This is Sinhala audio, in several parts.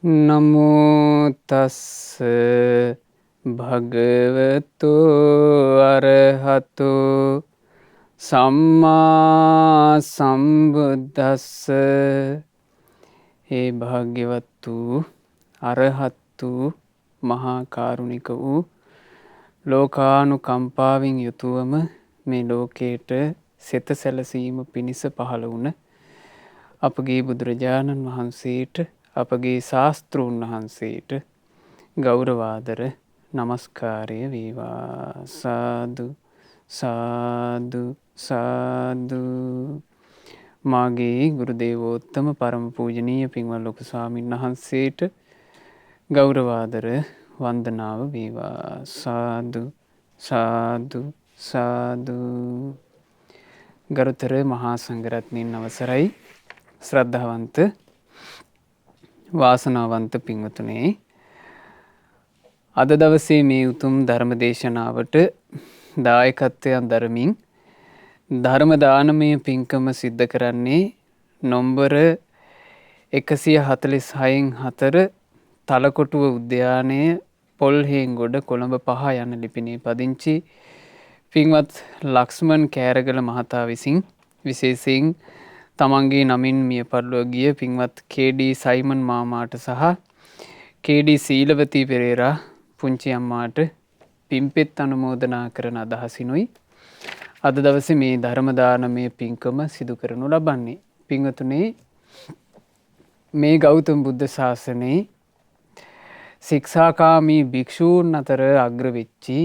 නමෝ තස්ස භගවතු අරහතු සම්මා සම්බුද්දස්ස. ඒ භාග්‍යවත් වූ අරහත් වූ මහා කාරුණික වූ ලෝකානුකම්පාවෙන් යුතුවම මේ ලෝකයට සෙත සැලසීම පිණිස පහළ වුණ අපගේ බුදුරජාණන් වහන්සේට, අපගේ ශාස්තෘන් වහන්සේට ගෞරවාදර නමස්කාරය වේවා. සාදු සාදු සාදු. මාගේ ගුරු දේවෝත්තම පරම පූජනීය පින්වත් ලොකු ස්වාමීන් වහන්සේට ගෞරවාදර වන්දනාව වේවා. සාදු සාදු සාදු. ගරුතර මහා සංඝරත්නයන් අවසරයි. ශ්‍රද්ධාවන්ත වාසනාවන්ත පින්වතුනේ, අද දවසේ මේ උතුම් ධර්ම දේශනාවට දායකත්වයන් දරමින් ධර්ම දානමය පින්කම සිද්ධ කරන්නේ නොම්බර 146/4 තලකොටුව උද්‍යානය පොල්හේන්ගොඩ කොළඹ 5 යන ලිපිනේ පදිංචි පින්වත් ලක්ෂ්මන් කෑරගල මහතා විසින් විශේෂයෙන් තමන්ගේ නමින් මිය පරලොව ගිය පින්වත් කේ.ඩී. සයිමන් මාමාට සහ කේ.ඩී. සීලවතී පෙරේරා පුංචි අම්මාට පින්පෙත් අනුමෝදනා කරන අදහසිනුයි අද දවසේ මේ ධර්ම දානමය පින්කම සිදු කරනු ලබන්නේ. පින්වතුනේ, මේ ගෞතම බුද්ධ ශාසනයේ ශික්ෂාකාමී භික්ෂූන් අතර අග්‍ර වෙච්චි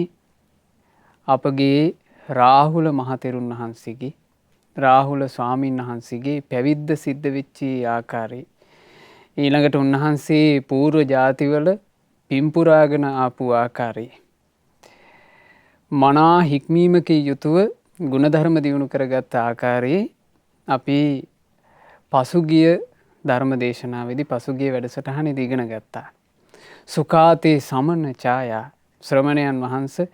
අපගේ රාහුල මහතෙරුන් වහන්සේගේ, රාහුල ස්වාමීන් වහන්සේගේ පැවිද්ද සිද්ධ වෙච්චි ආකාරය, ඊළඟට උන්වහන්සේ පූර්ව ජාතිවල පින්පුරාගෙන ආපු ආකාරය, මනා හික්මීමකින් යුතුව ගුණධර්ම දියුණු කරගත් ආකාරයේ අපි පසුගිය ධර්ම දේශනාවේදී, පසුගිය වැඩසටහනේදී ඉගෙන ගත්තා. සුඛාතේ සමන ඡායා, ශ්‍රමණයන් වහන්සේ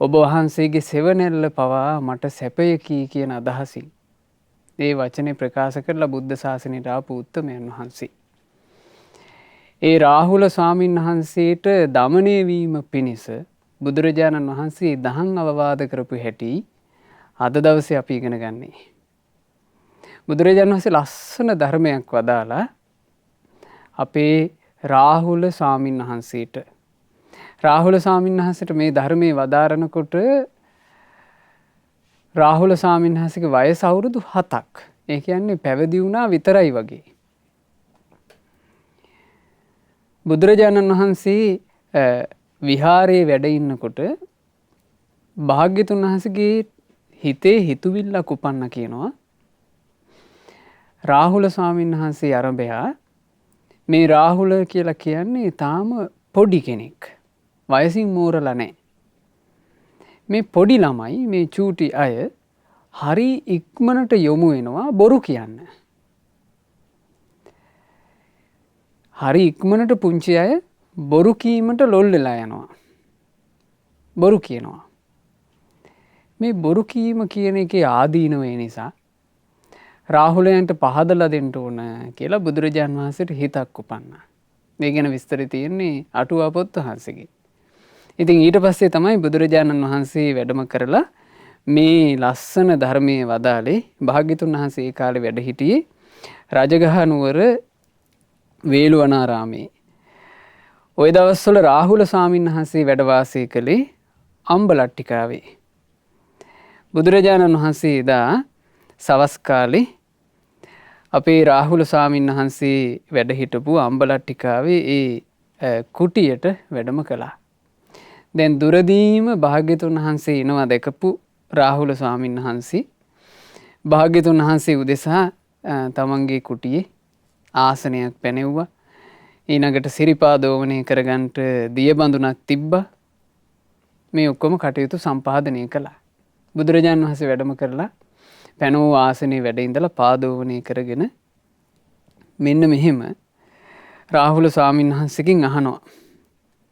ඔබ වහන්සේගේ සෙවණැල්ල පවා මට සැපයකි කියන අදහසින් ඒ වචනේ ප්‍රකාශ කරලා බුද්ධ ශාසනයට ආපු උත්තමයන් වහන්සේ. ඒ රාහුල ස්වාමීන් වහන්සේට දමනය වීම පිණිස බුදුරජාණන් වහන්සේ දහම් අවවාද කරපු හැටි අද දවසේ අපි ඉගෙන ගන්නේ. බුදුරජාණන් වහන්සේ ලස්සන ධර්මයක් වදාලා අපේ රාහුල ස්වාමීන් වහන්සේට, රාහුල ස්වාමීන් වහන්සේට මේ ධර්මයේ වදාරනකොට රාහුල ස්වාමීන් වහන්සේගේ වයස අවුරුදු 7ක්. ඒ කියන්නේ පැවිදි වුණා විතරයි වගේ. බුදුරජාණන් වහන්සේ විහාරයේ වැඩ ඉන්නකොට භාග්‍යතුන් වහන්සේගේ හිතේ හිතුවිල්ලක් උපන්න කියනවා. රාහුල ස්වාමීන් වහන්සේ අරඹයා, මේ රාහුල කියලා කියන්නේ තාම පොඩි කෙනෙක්, වයසින් මෝරලා නැහැ. මේ පොඩි ළමයි, මේ චූටි අය හරි ඉක්මනට යොමු වෙනවා බොරු කියන්න. හරි ඉක්මනට පුංචි අය බොරු කීමට ලොල් වෙලා යනවා. බොරු කියනවා. මේ බොරු කීම කියන එකේ ආදීනවය නිසා රාහුලයන්ට පහදලා දෙන්න ඕන කියලා බුදුරජාන් වහන්සේට හිතක් උපන්නා. මේ ගැන විස්තර තියෙන්නේ අටුවා පොත් වහන්සේගේ. ඉතින් ඊට පස්සේ තමයි බුදුරජාණන් වහන්සේ වැඩම කරලා මේ ලස්සන ධර්මයේ වදාලේ. භාග්‍යතුන් වහන්සේ ඒ කාලේ වැඩ හිටියේ රජගහ නුවර වේළුවනාරාමේ. ওই දවස්වල රාහුල ස්වාමීන් වහන්සේ වැඩ වාසය කළේ අම්බලට්ටිකාවේ. බුදුරජාණන් වහන්සේ එදා සවස් කාලේ අපේ රාහුල ස්වාමීන් වහන්සේ වැඩ හිටපු අම්බලට්ටිකාවේ ඒ කුටියට වැඩම කළා. දැන් දුරදීම භාග්‍යතුන් වහන්සේ එනවා දැකපු රාහුල ස්වාමීන් වහන්සේ භාග්‍යතුන් වහන්සේ උදෙසා තමන්ගේ කුටියේ ආසනයක් පැනෙව්වා. ඊළඟට සිරිපා දෝවණය කරගන්නට දියබඳුනක් තිබ්බා. මේ ඔක්කොම කටයුතු සම්පාදනය කළා. බුදුරජාණන් වහන්සේ වැඩම කරලා පැනවූ ආසනයේ වැඩ ඉඳලා පාදෝවණය කරගෙන මෙන්න මෙහෙම රාහුල ස්වාමීන් වහන්සේගෙන් අහනවා,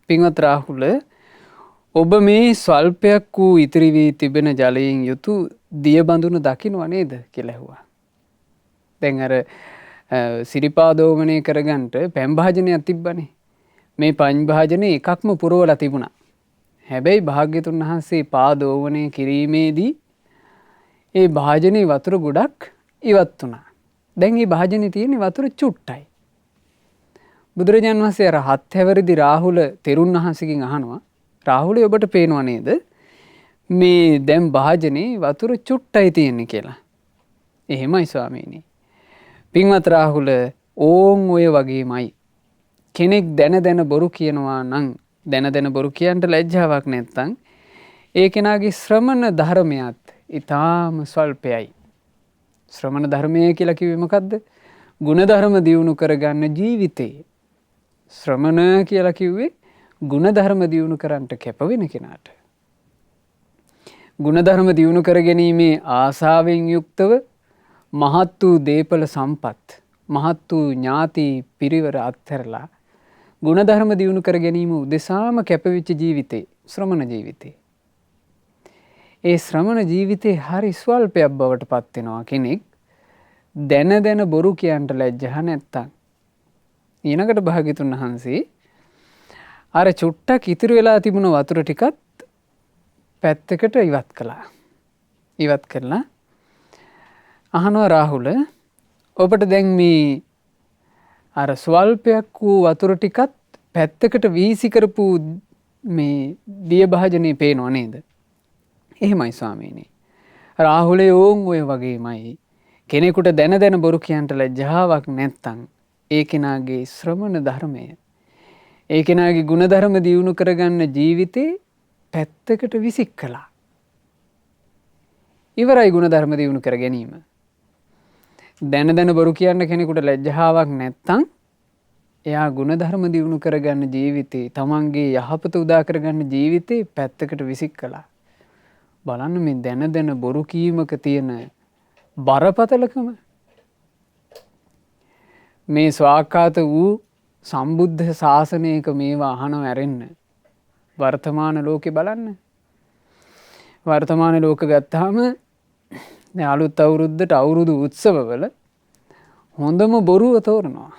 පින්වත් රාහුල, ඔබ මේ ස්වල්පයක් වූ ඉතිරි වී තිබෙන ජලයෙන් යුතු දියබඳුන දකින්නව නේද කියලා ඇහුවා. දැන් අර සිරිපාදෝමනය කරගන්නට පැම් භාජනයක් තිබ්බනේ. මේ පංච භාජනේ එකක්ම පුරවලා තිබුණා. හැබැයි භාග්‍යතුන් වහන්සේ පාදෝවනය කිරීමේදී ඒ භාජනයේ වතුර ගොඩක් ඉවත් වුණා. දැන් මේ භාජනයේ තියෙන වතුර චුට්ටයි. බුදුරජාණන් වහන්සේ අර හත් හැවිරිදි රාහුල තෙරුන් වහන්සේගෙන් අහනවා, රාහුලේ ඔබට පේනව නේද මේ දැන් භාජනයේ වතුර චුට්ටයි තියෙන්නේ කියලා. එහෙමයි ස්වාමීනි. පින්වත් රාහුල, ඕන් ඔය වගේමයි. කෙනෙක් දැන බොරු කියනවා නම්, දැන බොරු කියන්න ලැජ්ජාවක් නැත්තම් ඒ කෙනාගේ ශ්‍රමණ ධර්මයත් ඊටාම ස්වල්පයයි. ශ්‍රමණ ධර්මය කියලා කිව්වේ මොකද්ද? ගුණධර්ම දියුණු කරගන්න ජීවිතේ. ශ්‍රමණ කියලා කිව්වේ ගුණධර්ම දියුණු කරන්නට කැප වෙන කෙනාට. ගුණධර්ම දියුණු කර ගැනීමේ ආසාවෙන් යුක්තව මහත් වූ දේපල සම්පත්, මහත් වූ ඥාති පිරිවර අත්හැරලා ගුණධර්ම දියුණු කර ගැනීම උදෙසාම කැපවිච්ච ජීවිතේ ශ්‍රමණ ජීවිතේ. ඒ ශ්‍රමණ ජීවිතේ හරි ස්වල්පයක් බවට පත් වෙනවා කෙනෙක් දැන බොරු කියන්න ලැජ්ජා නැත්තම්. ඊනකට භාග්‍යතුන් වහන්සේ අර චුට්ටක් ඉතුරු වෙලා තිබුණ වතුර ටිකත් පැත්තකට ඉවත් කළා. ඉවත් කරලා අහනවා, රාහුල ඔබට දැන් මේ අර ස්වල්පයක් වූ වතුර ටිකත් පැත්තකට වීසි කරපු මේ දිය භාජනේ පේනව නේද? එහෙමයි ස්වාමීනි. රාහුලේ ඕන් ඔය වගේමයි. කෙනෙකුට දැන බොරු කියන්න ලැජ්ජාවක් නැත්තම් ඒ කෙනාගේ ශ්‍රමණ ධර්මය, ඒ කෙනාගේ ගුණධර්ම දියුණු කරගන්න ජීවිතේ පැත්තකට විසික් කළා. ඉවරයි ගුණධර්ම දියුණු කර ගැනීම. දැන බොරු කියන්න කෙනෙකුට ලැජ්ජාවක් නැත්තම් එයා ගුණධර්ම දියුණු කරගන්න ජීවිතේ, තමන්ගේ යහපත උදා කරගන්න ජීවිතේ පැත්තකට විසික් කළා. බලන්න මේ දැන බොරු කීමක තියෙන බරපතලකම. මේ ස්වාක්ඛාත වූ සම්බුද්ධ ශාසනයක මේවා අහනව ඇරෙන්න වර්තමාන ලෝකේ බලන්න. වර්තමාන ලෝක ගත්තාම අලුත් අවුරුද්දට අවුරුදු උත්සවවල හොඳම බොරුව තෝරනවා.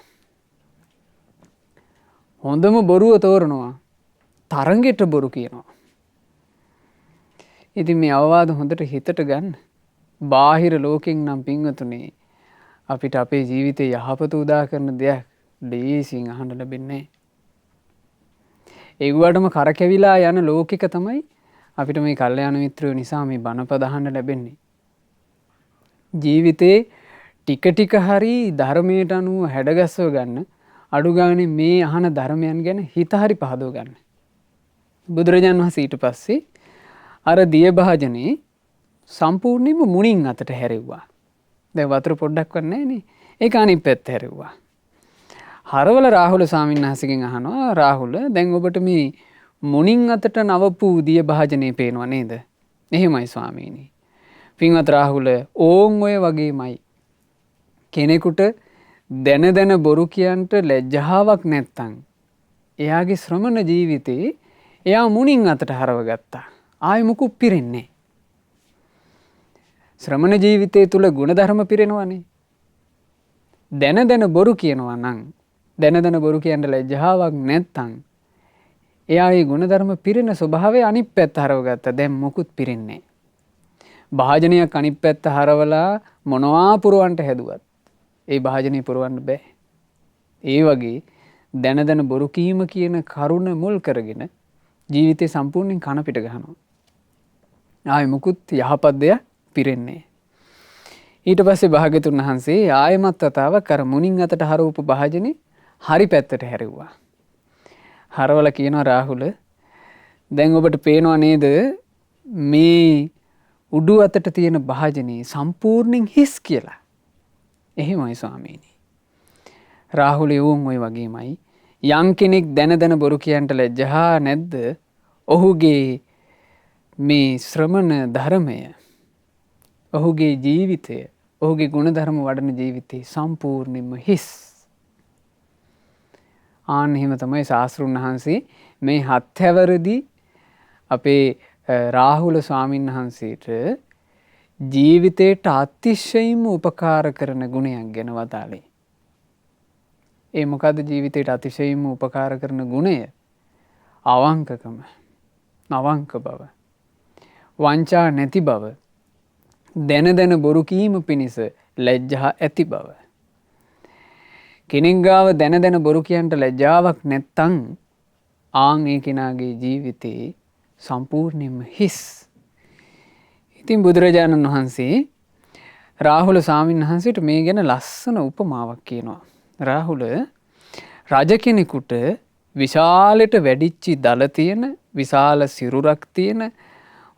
හොඳම බොරුව තෝරනවා. තරගෙට බොරු කියනවා. ඉතින් මේ අවවාද හොඳට හිතට ගන්න. බාහිර ලෝකෙන් නම් පින්වතුනි අපිට අපේ ජීවිතේ යහපත උදා කරන දෙයක් ලේසියෙන් අහන්න ලැබෙන්නේ නැහැ. ඒගොල්ලන්ටම කරකැවිලා යන ලෝකික තමයි අපිට මේ කල්යාණ මිත්‍රයෝ නිසා මේ බණපද අහන්න ලැබෙන්නේ. ජීවිතේ ටික හරි ධර්මයට අනුව හැඩගස්ව ගන්න, අඩු ගානේ මේ අහන ධර්මයන් ගැන හිත හරි පහදව ගන්න. බුදුරජාණන් වහන්සේ ඊට පස්සේ අර දිය භාජනේ සම්පූර්ණයෙන්ම මුණින් අතට හැරෙව්වා. දැන් වතුර පොඩ්ඩක්වත් නැහැනේ. ඒක අනිත් පැත්ත හැරෙව්වා. හරවල රාහුල ස්වාමීන් වහන්සේගෙන් අහනවා, රාහුල දැන් ඔබට මේ මුණින් අතට නවපු දිය භාජනේ පේනව නේද? එහෙමයි ස්වාමීනි. පින්වත් රාහුල, ඕන් ඔය වගේමයි. කෙනෙකුට දැන බොරු කියන්ට ලැජ්ජාවක් නැත්තම් එයාගේ ශ්‍රමණ ජීවිතේ එයා මුණින් අතට හරව ගත්තා. ආයෙ මුකුත් පිරෙන්නේ. ශ්‍රමණ ජීවිතය තුල ගුණධර්ම පිරෙනවනේ. දැන බොරු කියනවා නම්, දැන බොරු කියන්න ලැජ්ජාවක් නැත්තම් එයා ඒ ගුණධර්ම පිරෙන ස්වභාවය අනිත් පැත්ත හරව ගත්තා. දැන් මුකුත් පිරෙන්නේ. භාජනයක් අනිත් පැත්ත හරවලා මොනවා පුරවන්න හැදුවත් ඒ භාජනේ පුරවන්න බෑ. ඒ වගේ දැන බොරු කීම කියන කරුණ මුල් කරගෙන ජීවිතේ සම්පූර්ණයෙන් කන පිට ගහනවා. ආයෙ මුකුත් යහපත් දෙයක් පිරෙන්නේ. ඊට පස්සේ භාග්‍යතුන් වහන්සේ ආයමත් වතාවක් අර මුණින් අතට හරවපු භාජනේ හරි පැත්තට හැරෙව්වා. හරවල කියනවා, රාහුල දැන් ඔබට පේනව නේද මේ උඩු අතට තියෙන භාජනේ සම්පූර්ණයෙන් හිස් කියලා. එහෙමයි ස්වාමීනි. රාහුලේ වුන් ඔය වගේමයි. යම් කෙනෙක් දැන බොරු කියන්න ලැජ්ජා නැද්ද? ඔහුගේ මේ ශ්‍රමණ ධර්මය, ඔහුගේ ජීවිතය, ඔහුගේ ගුණධර්ම වඩන ජීවිතේ සම්පූර්ණයෙන්ම හිස්. ආන් එහෙම තමයි ශාස්ත්‍රුන් වහන්සේ මේ හත්හැවරදී අපේ රාහුල ස්වාමීන් වහන්සේට ජීවිතයට අතිශයින්ම උපකාර කරන ගුණයක් ගැන වදාළේ. ඒ මොකද ජීවිතයට අතිශයින්ම උපකාර කරන ගුණය? අවංකකම, අවංක බව, වංචා නැති බව, දැන බොරු කීම පිණිස ලැජ්ජා ඇති බව. කෙනෙක් ගාව දැන බොරු කියන්ට ලැජ්ජාවක් නැත්තං ආන් ඒ කෙනාගේ ජීවිතේ සම්පූර්ණයෙන්ම හිස්. ඉතින් බුදුරජාණන් වහන්සේ රාහුල ස්වාමීන් වහන්සේට මේ ගැන ලස්සන උපමාවක් කියනවා. රාහුල, රජ කෙනෙකුට විශාලට වැඩිච්චි දල තියෙන, විශාල සිරුරක් තියෙන,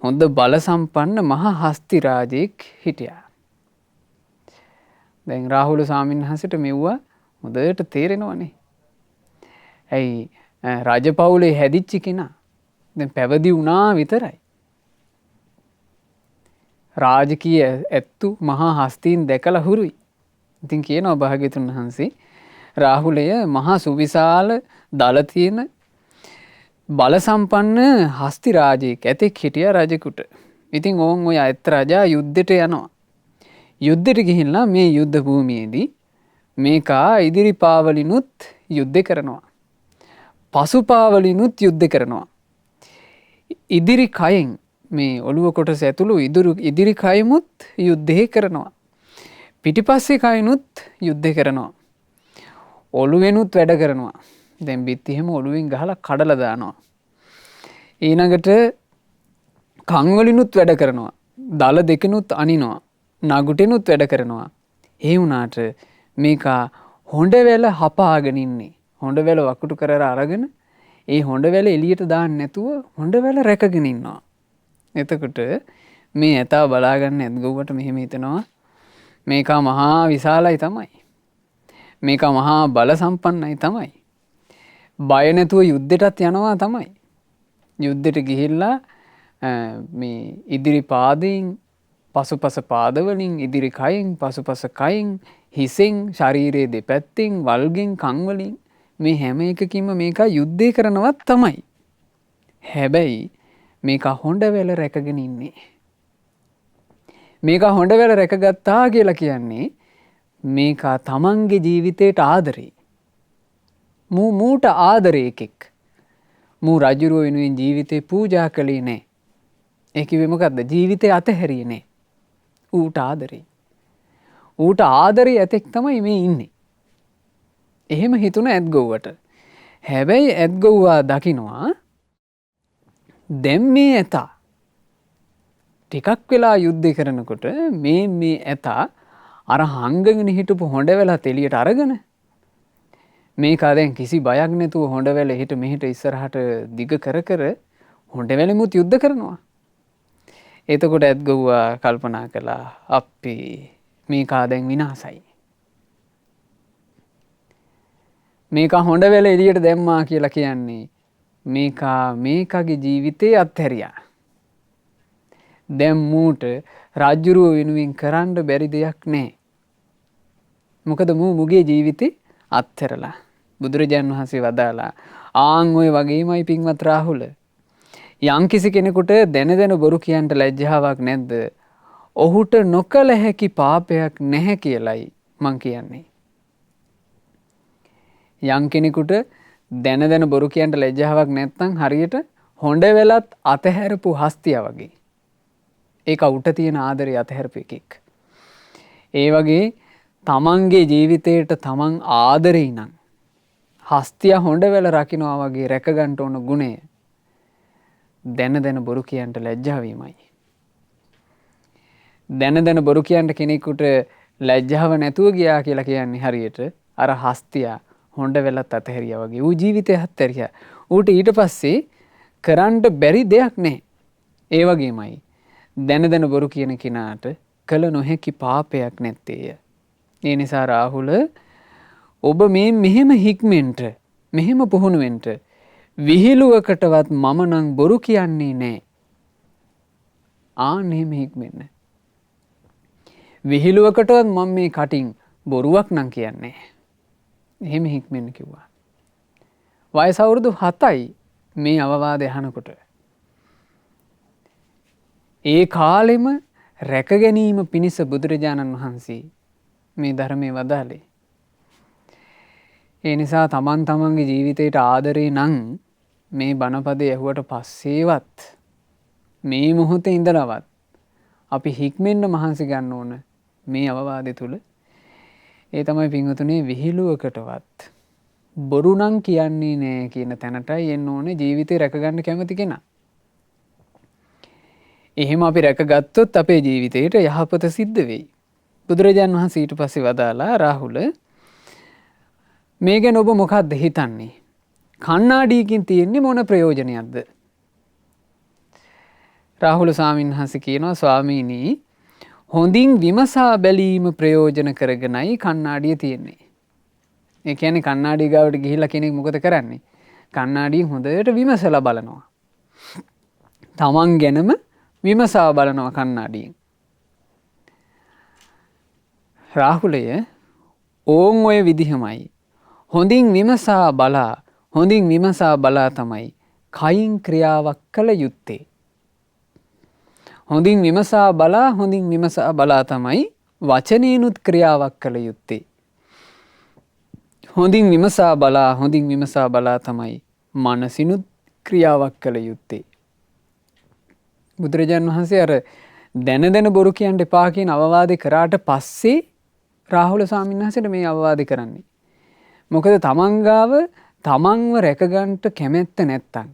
හොඳ බල සම්පන්න මහා හස්ති රාජයෙක් හිටියා. දැන් රාහුල ස්වාමීන් වහන්සේට මෙව්වා හොඳට තේරෙනවනේ. ඇයි රජ පවුලේ හැදිච්ච කෙනා දැන් පැවිදි වුණා විතරයි. රාජකීය ඇත්තු මහා හස්තීන් දැකලා හුරුයි. ඉතින් කියනවා භාග්‍යවතුන් වහන්සේ රාහුලය මහා සුවිශාල දල තියෙන බල සම්පන්න හස්ති රාජයෙක් ඇතෙක් හිටියා රජෙකුට. ඉතින් ඕන් ඔය ඇත් රජා යුද්ධෙට යනවා. යුද්ධෙට ගිහිල්ලා මේ යුද්ධ භූමියේදී මේකා ඉදිරි පාවලිනුත් යුද්ධ කරනවා. පසු පාවලිනුත් යුද්ධ කරනවා. ඉදිරි කයෙන් මේ ඔළුව කොටස ඇතුළු ඉදිරි කයමුත් යුද්ධය කරනවා. පිටිපස්සේ කයනුත් යුද්ධ කරනවා. ඔළුවෙනුත් වැඩ කරනවා. දැන් බිත්ති එහෙම ඔළුවෙන් ගහලා කඩලා දානවා. ඊළඟට කන් වලිනුත් වැඩ කරනවා. දල දෙකනුත් අනිනවා. නගුටෙනුත් වැඩ කරනවා. ඒ වුණාට මේකා හොඬවැල හපාගෙන ඉන්නේ. හොඬවැල වකුටු කරලා අරගෙන ඒ හොඬවැල එළියට දාන්න නැතුව හොඬවැල රැකගෙන ඉන්නවා. එතකොට මේ ඇතා බලාගන්න ඇත්ගොව්වට මෙහෙම හිතනවා මේකා මහා විශාලයි තමයි. මේකා මහා බල සම්පන්නයි තමයි. බය නැතුව යුද්ධෙටත් යනවා තමයි. යුද්ධෙට ගිහිල්ලා මේ ඉදිරි පාදයෙන්, පසුපස පාදවලින්, ඉදිරි කයින්, පසුපස කයින්, හිසෙන්, ශරීරයේ දෙපැත්තෙන්, වල්ගෙන්, කන් වලින් මේ හැම එකකින්ම මේකා යුද්ධය කරනවත් තමයි. හැබැයි මේකා හොඬවැල රැකගෙන ඉන්නේ. මේකා හොඬවැල රැකගත්තා කියලා කියන්නේ මේකා තමන්ගේ ජීවිතයට ආදරේ. මූට ආදරේ එකෙක්. මූ රජුරුව වෙනුවෙන් ජීවිතේ පූජා කළේ නෑ. ඒ කිව්වේ මොකද්ද? ජීවිතේ අතහැරියේ නෑ. ඌට ආදරේ. ඌට ආදරේ ඇතෙක් තමයි මේ ඉන්නේ. එහෙම හිතුණ ඇත්ගොව්වට. හැබැයි ඇත්ගොව්වා දකිනවා දැන් මේ ඇතා ටිකක් වෙලා යුද්ධ කරනකොට මේ ඇතා අර හංගගෙන හිටපු හොඬවැලත් එළියට අරගෙන මේකා දැන් කිසි බයක් නැතුව හොඬවැල හිට මෙහෙට ඉස්සරහට දිග කර හොඬවැලෙමුත් යුද්ධ කරනවා. එතකොට ඇත්ගොව්වා කල්පනා කළා අප්පේ මේකා දැන් විනාසයි. මේකා හොඬවැල එළියට දැම්මා කියලා කියන්නේ මේකාගේ ජීවිතේ අත්හැරියා. දැන් මූට රාජ්‍යරුව වෙනුවෙන් කරන්න බැරි දෙයක් නැහැ. මොකද මුගේ ජීවිතේ අත්හැරලා. බුදුරජාණන් වහන්සේ වදාලා ආන් ඔය වගේමයි පින්වත් රාහුල. යම්කිසි කෙනෙකුට දැන බොරු කියන්ට ලැජ්ජාවක් නැද්ද? ඔහුට නොකල හැකි පාපයක් නැහැ කියලයි මං කියන්නේ. යම් කෙනෙකුට දැන බොරු කියන්ට ලැජ්ජාවක් නැත්නම් හරියට හොඬවැලත් අතහැරපු හස්තියා වගේ. ඒක උට තියෙන ආදරේ අතහැරපු එකෙක්. ඒ වගේ තමන්ගේ ජීවිතයට තමන් ආදරේ නම් හස්තියා හොඬවැල රකින්නවා වගේ රැක ගන්න ඕන ගුණය දැන බොරු කියන්ට ලැජ්ජා වීමයි. දැන බොරු කියන්ට කෙනෙකුට ලැජ්ජාව නැතුව ගියා කියලා කියන්නේ හරියට අර හස්තියා හොඬවැලත් අතහැරියා වගේ. ඌ ජීවිතය අත්හැරියා. ඌට ඊට පස්සේ කරන්න බැරි දෙයක් නැහැ. ඒ වගේමයි දැන බොරු කියන කෙනාට කළ නොහැකි පාපයක් නැත්තේය. ඒ නිසා රාහුල ඔබ මේ මෙහෙම හික්මෙන්ට, මෙහෙම පුහුණු වෙන්න විහිළුවකටවත් මම නම් බොරු කියන්නේ නැහැ. එහෙම හික්මෙන්න. විහිළුවකටවත් මම මේ කටින් බොරුවක් නම් කියන්නේ නැහැ. එහෙම හික්මෙන්න කිව්වා. වයස අවුරුදු 7යි මේ අවවාදය අහනකොට. ඒ කාලෙම රැක ගැනීම පිණිස බුදුරජාණන් වහන්සේ මේ ධර්මයේ වදාළේ. ඒ නිසා තමන් තමන්ගේ ජීවිතයට ආදරේ නම් මේ බණපදේ ඇහුවට පස්සේවත් මේ මොහොතේ ඉඳලවත් අපි හික්මෙන්න මහන්සි ගන්න ඕන මේ අවවාදය තුල. ඒ තමයි පින්වතුනේ විහිළුවකටවත් බොරු නම් කියන්නේ නෑ කියන තැනටයි එන්න ඕනේ ජීවිතේ රැකගන්න කැමති කෙනා. එහෙම අපි රැකගත්තොත් අපේ ජීවිතේට යහපත සිද්ධ වෙයි. බුදුරජාන් වහන්සේ ඊට පස්සේ වදාලා රාහුල මේ ගැන ඔබ මොකක්ද හිතන්නේ? කණ්ණාඩියකින් තියෙන්නේ මොන ප්‍රයෝජනයක්ද? රාහුල ස්වාමීන් වහන්සේ කියනවා ස්වාමීනි හොඳින් විමසා බැලීම ප්‍රයෝජන කරගෙනයි කණ්ණාඩිය තියෙන්නේ. ඒ කියන්නේ කණ්ණාඩිය ගාවට ගිහිල්ලා කෙනෙක් මොකද කරන්නේ? කණ්ණාඩියෙන් හොඳට විමසලා බලනවා. තමන් ගැනම විමසා බලනවා කණ්ණාඩියෙන්. රාහුලය ඕන් ඔය විදිහමයි. හොඳින් විමසා බලා තමයි කයින් ක්‍රියාවක් කළ යුත්තේ. හොඳින් විමසා බලා තමයි වචනේනුත් ක්‍රියාවක් කළ යුත්තේ. හොඳින් විමසා බලා තමයි මනසිනුත් ක්‍රියාවක් කළ යුත්තේ. බුදුරජාණන් වහන්සේ අර දැන බොරු කියන්න එපා කියන අවවාදේ කරාට පස්සේ රාහුල ස්වාමීන් වහන්සේට මේ අවවාදේ කරන්නේ. මොකද තමන් ගාව තමන්ව රැකගන්න කැමැත්ත නැත්තම්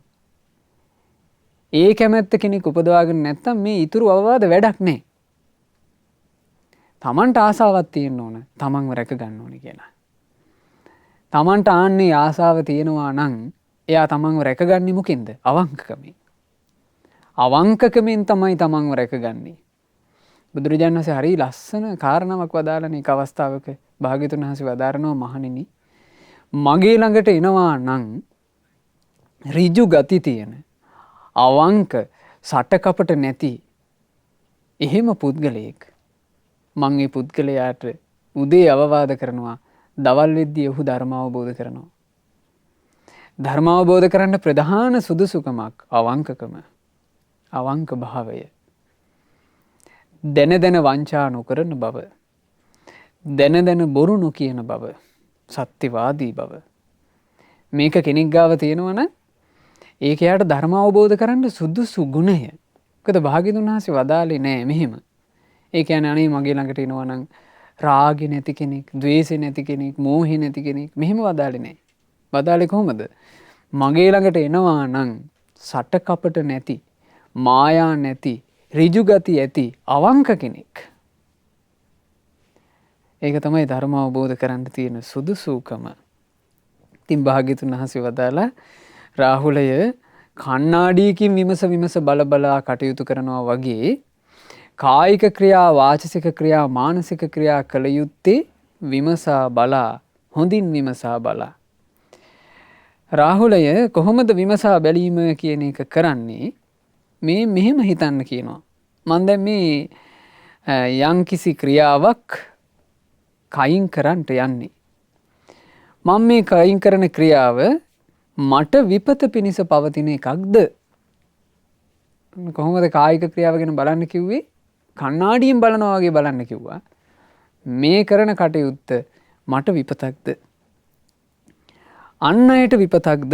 ඒ කැමැත්ත කෙනෙක් උපදවාගෙන නැත්තම් මේ ඊතුරු අවවාද වැඩක් නැහැ. තමන්ට ආසාවක් තියෙන්න ඕන තමන්ව රැක ගන්න ඕනේ කියලා. තමන්ට ආන්නේ ආසාව තියෙනවා නම් එයා තමන්ව රැකගන්නේ මොකෙන්ද? අවංකකමෙන්. අවංකකමෙන් තමයි තමන්ව රැකගන්නේ. බුදුරජාණන් වහන්සේ හරි ලස්සන කාරණාවක් වදාළනේ එක අවස්ථාවක භාග්‍යවතුන් වහන්සේ වදාරනවා මහණෙනි මගේ ළඟට එනවා නම් ඍජු ගති තියෙන අවංක සටකපට නැති එහෙම පුද්ගලයෙක් මං ඒ පුද්ගලයාට උදේ අවවාද කරනවා දවල් වෙද්දී ඔහු ධර්ම අවබෝධ කරනවා. ධර්ම අවබෝධ කරන්න ප්‍රධාන සුදුසුකමක් අවංකකම, අවංක භාවය. දැන වංචා නොකරන බව, දැන බොරු නොකියන බව, සත්‍යවාදී බව. මේක කෙනෙක් ගාව තියෙනවනම් ඒක යාට ධර්ම අවබෝධ කරන්න සුදුසු ගුණය. මොකද භාග්‍යවතුන් වහන්සේ වදාලේ නෑ මෙහෙම. ඒ කියන්නේ අනේ මගේ ළඟට එනවා නම් රාගෙ නැති කෙනෙක්, ද්වේෂෙ නැති කෙනෙක්, මෝහෙ නැති කෙනෙක් මෙහෙම වදාලේ නෑ. වදාලේ කොහොමද? මගේ ළඟට එනවා නම් සටකපට නැති, මායා නැති, ඍජු ගති ඇති අවංක කෙනෙක්. ඒක තමයි ධර්ම අවබෝධ කරන්න තියෙන සුදුසුකම. ඉතින් භාග්‍යවතුන් වහන්සේ වදාලා රාහුලය කණ්ණාඩියකින් විමස බලා කටයුතු කරනවා වගේ කායික ක්‍රියා, වාචසික ක්‍රියා, මානසික ක්‍රියා කළ යුත්තේ විමසා බලා, හොඳින් විමසා බලා. රාහුලය කොහොමද විමසා බැලීම කියන එක කරන්නේ? මේ මෙහෙම හිතන්න කියනවා. මම දැන් මේ යම්කිසි ක්‍රියාවක් කයින් කරන්නට යන්නේ. මම මේ කයින් කරන ක්‍රියාව මට විපත පිණිස පවතින එකක්ද? කොහොමද කායික ක්‍රියාව ගැන බලන්න කිව්වේ? කණ්ණාඩියෙන් බලනවා වගේ බලන්න කිව්වා. මේ කරන කටයුත්ත මට විපතක්ද? අන් අයට විපතක්ද?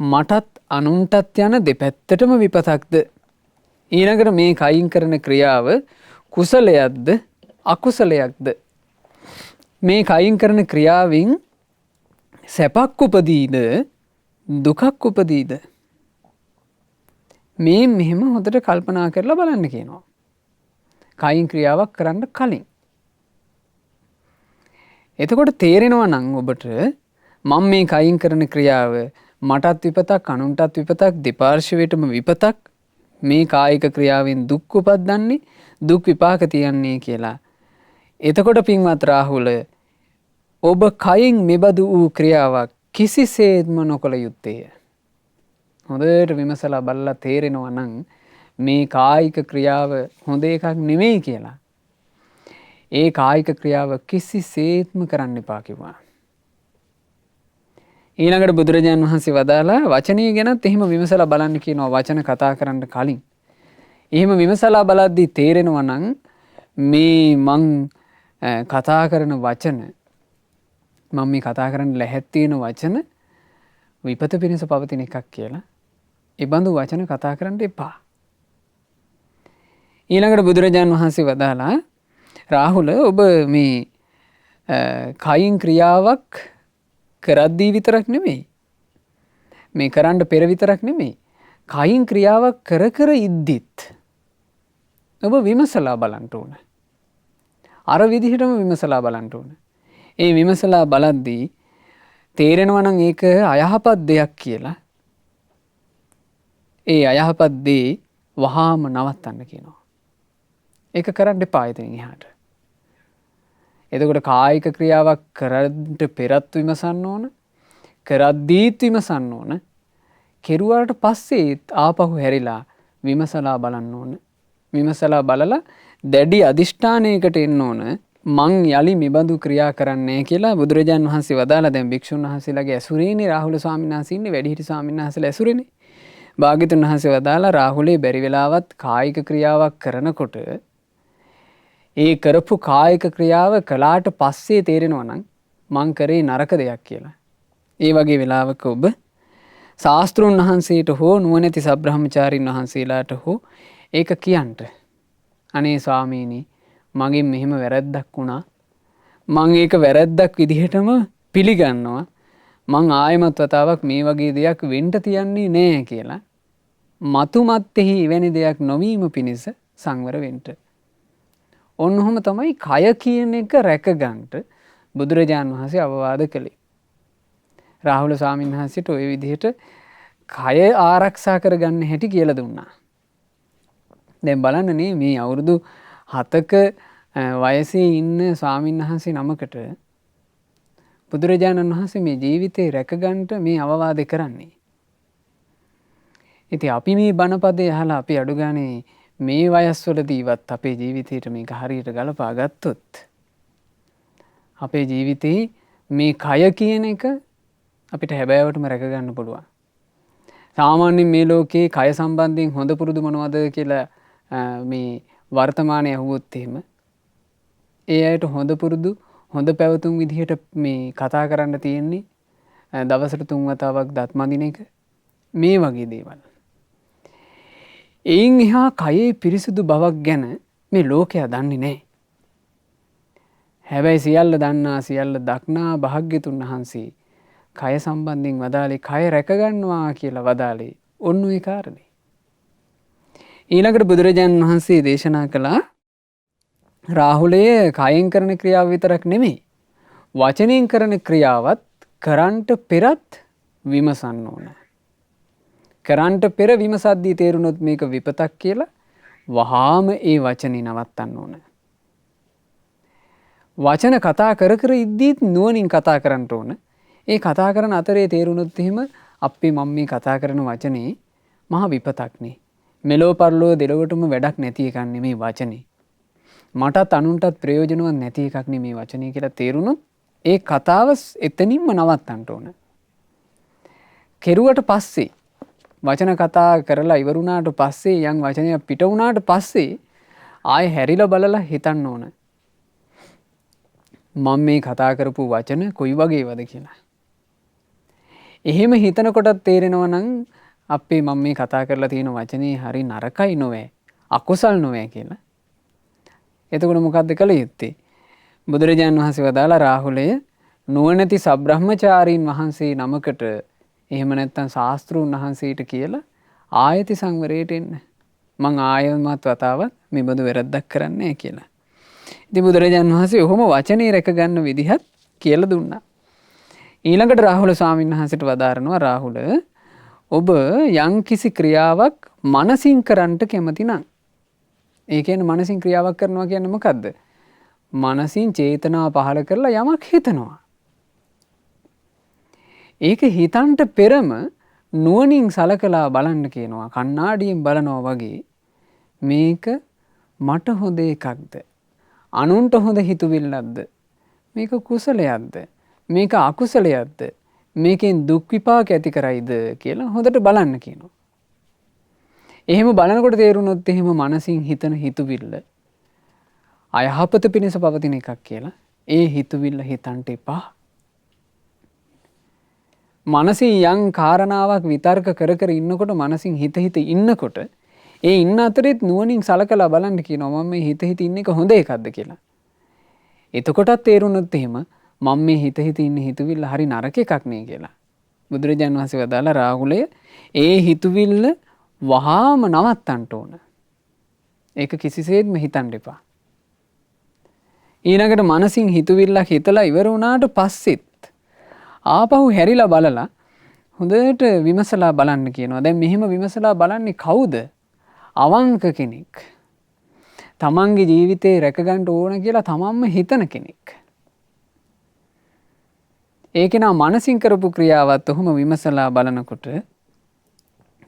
මටත් අනුන්ටත් යන දෙපැත්තටම විපතක්ද? ඊළඟට මේ කයින් කරන ක්‍රියාව කුසලයක්ද අකුසලයක්ද? මේ කයින් කරන ක්‍රියාවෙන් සැපක් උපදීද දුකක් උපදීද? මේ මෙහෙම හොඳට කල්පනා කරලා බලන්න කියනවා. කයින් ක්‍රියාවක් කරන්න කලින්. එතකොට තේරෙනවා නම් ඔබට මම මේ කයින් කරන ක්‍රියාව මටත් විපතක් අනුන්ටත් විපතක් දෙපාර්ශ්වයටම විපතක්, මේ කායික ක්‍රියාවෙන් දුක් උපද්දන්නේ, දුක් විපාක තියන්නේ කියලා. එතකොට පින්වත් රාහුල ඔබ කයින් මෙබඳු වූ ක්‍රියාවක් කිසිසේත්ම නොකළ යුත්තේය. හොඳට විමසලා බලලා තේරෙනවා නම් මේ කායික ක්‍රියාව හොඳ එකක් නෙමෙයි කියලා. ඒ කායික ක්‍රියාව කිසිසේත්ම කරන්න එපා කිව්වා. ඊළඟට බුදුරජාණන් වහන්සේ වදාලා වචනය ගැනත් එහෙම විමසලා බලන්න කියනවා. වචන කතා කරන්න කලින් එහෙම විමසලා බලද්දී තේරෙනවා නම් මේ මං කතා කරන වචන මම මේ කතා කරන්න ලැහැත් තියෙන වචන විපත පිණිස පවතින එකක් කියලා. ඒ බඳු වචන කතා කරන්න එපා. ඊළඟට බුදුරජාණන් වහන්සේ වදාලා රාහුල ඔබ මේ කයින් ක්‍රියාවක් කරද්දී විතරක් නෙමෙයි. මේ කරන්න පෙර විතරක් නෙමෙයි. කයින් ක්‍රියාවක් කර කර ඉද්දිත් ඔබ විමසලා බලන්න ඕන. අර විදිහටම විමසලා බලන්න ඕන. ඒ විමසලා බලද්දී තේරෙනවා නම් ඒක අයහපත් දෙයක් කියලා. ඒ අයහපත් දේ වහාම නවත්තන්න කියනවා. ඒක කරන්න එපා ඉතින් එහාට. එතකොට කායික ක්‍රියාවක් කරන්න පෙරත් විමසන්න ඕන. කරද්දීත් විමසන්න ඕන. කෙරුවාට පස්සේ ආපහු හැරිලා විමසලා බලන්න ඕන. විමසලා බලලා දැඩි අදිෂ්ඨානයකට එන්න ඕන. මං යලි මෙබඳු ක්‍රියා කරන්නේ කියලා බුදුරජාණන් වහන්සේ වදාලා දැන් භික්ෂුන් වහන්සේලාගේ ඇසුරේනේ රාහුල ස්වාමීන් වහන්සේ ඉන්නේ වැඩිහිටි ස්වාමීන් වහන්සේලා ඇසුරේනේ. භාග්‍යතුන් වහන්සේ වදාලා රාහුලේ බැරි වෙලාවත් කායික ක්‍රියාවක් කරනකොට ඒ කරපු කායික ක්‍රියාව කළාට පස්සේ තේරෙනවා නම් මං කරේ නරක දෙයක් කියලා. ඒ වගේ වෙලාවක ඔබ ශාස්ත්‍රුන් වහන්සේට හෝ නුවණැති සබ්‍රහ්මචාරින් වහන්සේලාට හෝ ඒක කියන්න. අනේ ස්වාමීනි මගෙන් මෙහෙම වැරැද්දක් වුණා. මං ඒක වැරැද්දක් විදිහටම පිළිගන්නවා. මං ආයෙමත් වතාවක් මේ වගේ දෙයක් වෙන්න තියන්නේ නෑ කියලා. මතු මත්තෙහි එවැනි දෙයක් නොවීම පිණිස සංවර වෙන්න. ඔන්නෝම තමයි කය කියන එක රැකගන්නට බුදුරජාණන් වහන්සේ අවවාද කළේ. රාහුල ස්වාමීන් වහන්සේට ওই විදිහට කය ආරක්ෂා කරගන්න හැටි කියලා දුන්නා. දැන් බලන්න මේ අවුරුදු 7ක වයසේ ඉන්න ස්වාමීන් වහන්සේ නමකට බුදුරජාණන් වහන්සේ මේ ජීවිතේ රැකගන්නට මේ අවවාද කරන්නේ. ඉතින් අපි මේ බණපදේ අහලා අපි අඩු ගානේ මේ වයස්වලදීවත් අපේ ජීවිතේට මේක හරියට ගලපා ගත්තොත් අපේ ජීවිතේ මේ කය කියන එක අපිට හැබෑවටම රැක ගන්න පුළුවන්. සාමාන්‍යයෙන් මේ ලෝකේ කය සම්බන්ධයෙන් හොඳ පුරුදු මොනවද කියලා මේ වර්තමානයේ අහුවොත් එහෙම ඒ අයට හොඳ පුරුදු හොඳ පැවතුම් විදිහට මේ කතා කරන්න තියෙන්නේ දවසට 3 වතාවක් දත් මදින එක මේ වගේ දේවල්. එයින් එහා කයේ පිරිසිදු බවක් ගැන මේ ලෝකයා දන්නේ නැහැ. හැබැයි සියල්ල දන්නා සියල්ල දක්නා භාග්‍යතුන් වහන්සේ කය සම්බන්ධයෙන් වදාළේ කය රැකගන්නවා කියලා වදාළේ ඔන්න ඔය කාරණේ. ඊළඟට බුදුරජාණන් වහන්සේ දේශනා කළා රාහුලය කයෙන් කරන ක්‍රියාව විතරක් නෙමෙයි වචනෙන් කරන ක්‍රියාවත් කරන්ට පෙරත් විමසන්න ඕන. කරන්ට පෙර විමසද්දී තේරුණොත් මේක විපතක් කියලා වහාම ඒ වචනේ නවත්තන්න ඕන. වචන කතා කර කර ඉද්දීත් නුවණින් කතා කරන්න ඕන. ඒ කතා කරන අතරේ තේරුණොත් එහෙම අපි මම මේ කතා කරන වචනේ මහා විපතක්නේ. මෙලෝ පරලෝ දෙලොවටම වැඩක් නැති එකක් නෙමේ වචනේ. මටත් අනුන්ටත් ප්‍රයෝජනවත් නැති එකක් නෙමේ වචනේ කියලා තේරුණොත් ඒ කතාව එතනින්ම නවත්තන්න ඕන. කෙරුවට පස්සේ වචන කතා කරලා ඉවරුණාට පස්සේ යම් වචනයක් පිට වුණාට පස්සේ ආයෙ හැරිලා බලලා හිතන්න ඕන. මම මේ කතා කරපු වචන කොයි වගේවද කියලා. එහෙම හිතනකොටත් තේරෙනවා නම් අපේ මම මේ කතා කරලා තියෙන වචනේ හරි නරකයි නොවේ. අකුසල් නොවේ කියලා. එතකොට මොකද්ද කළ යුත්තේ? බුදුරජාණන් වහන්සේ වදාලා රාහුලය නුවණැති සබ්‍රහ්මචාරීන් වහන්සේ නමකට එහෙම නැත්නම් ශාස්ත්‍රූන් වහන්සේට කියලා ආයති සංවරයට එන්න. මං ආයමත් වතාවක් මේ බඳු වැරද්දක් කරන්නේ නැහැ කියලා. ඉතින් බුදුරජාණන් වහන්සේ ඔහොම වචනේ රැක ගන්න විදිහත් කියලා දුන්නා. ඊළඟට රාහුල ස්වාමීන් වහන්සේට වදාරනවා රාහුල ඔබ යම් කිසි ක්‍රියාවක් මනසින් කරන්නට කැමති නම් ඒ කියන්නේ මනසින් ක්‍රියාවක් කරනවා කියන්නේ මොකද්ද? මනසින් චේතනාව පහළ කරලා යමක් හිතනවා. ඒක හිතන්ට පෙරම නුවණින් සලකලා බලන්න කියනවා. කණ්ණාඩියෙන් බලනවා වගේ මේක මට හොඳ එකක්ද? අනුන්ට හොඳ හිතුවිල්ලක්ද? මේක කුසලයක්ද? මේක අකුසලයක්ද? මේකෙන් දුක් විපාක ඇති කරයිද කියලා හොඳට බලන්න කියනවා. එහෙම බලනකොට තේරුණොත් එහෙම මනසින් හිතන හිතුවිල්ල අයහපත පිණිස පවතින එකක් කියලා ඒ හිතුවිල්ල හිතන්ට එපා. මනසින් යම් කාරණාවක් විතර්ක කර කර ඉන්නකොට මනසින් හිත හිත ඉන්නකොට ඒ ඉන්න අතරෙත් නුවණින් සලකලා බලන්න කියනවා මම මේ හිත හිත ඉන්න එක හොඳ එකක්ද කියලා. එතකොටත් තේරුණොත් එහෙම මම මේ හිත හිත ඉන්න හිතවිල්ල හරි නරක එකක් නේ කියලා. බුදුරජාණන් වහන්සේ වදාලා රාහුලය ඒ හිතවිල්ල වහාම නවත්තන්න ඕන. ඒක කිසිසේත්ම හිතන්න එපා. ඊළඟට මනසින් හිතවිල්ලක් හිතලා ඉවර වුණාට පස්සෙත් ආපහු හැරිලා බලලා හොඳට විමසලා බලන්න කියනවා. දැන් මෙහෙම විමසලා බලන්නේ කවුද? අවංක කෙනෙක්. තමන්ගේ ජීවිතේ රැකගන්න ඕන කියලා තමන්ම හිතන කෙනෙක්. ඒක නා මනසින් කරපු ක්‍රියාවත් ඔහොම විමසලා බලනකොට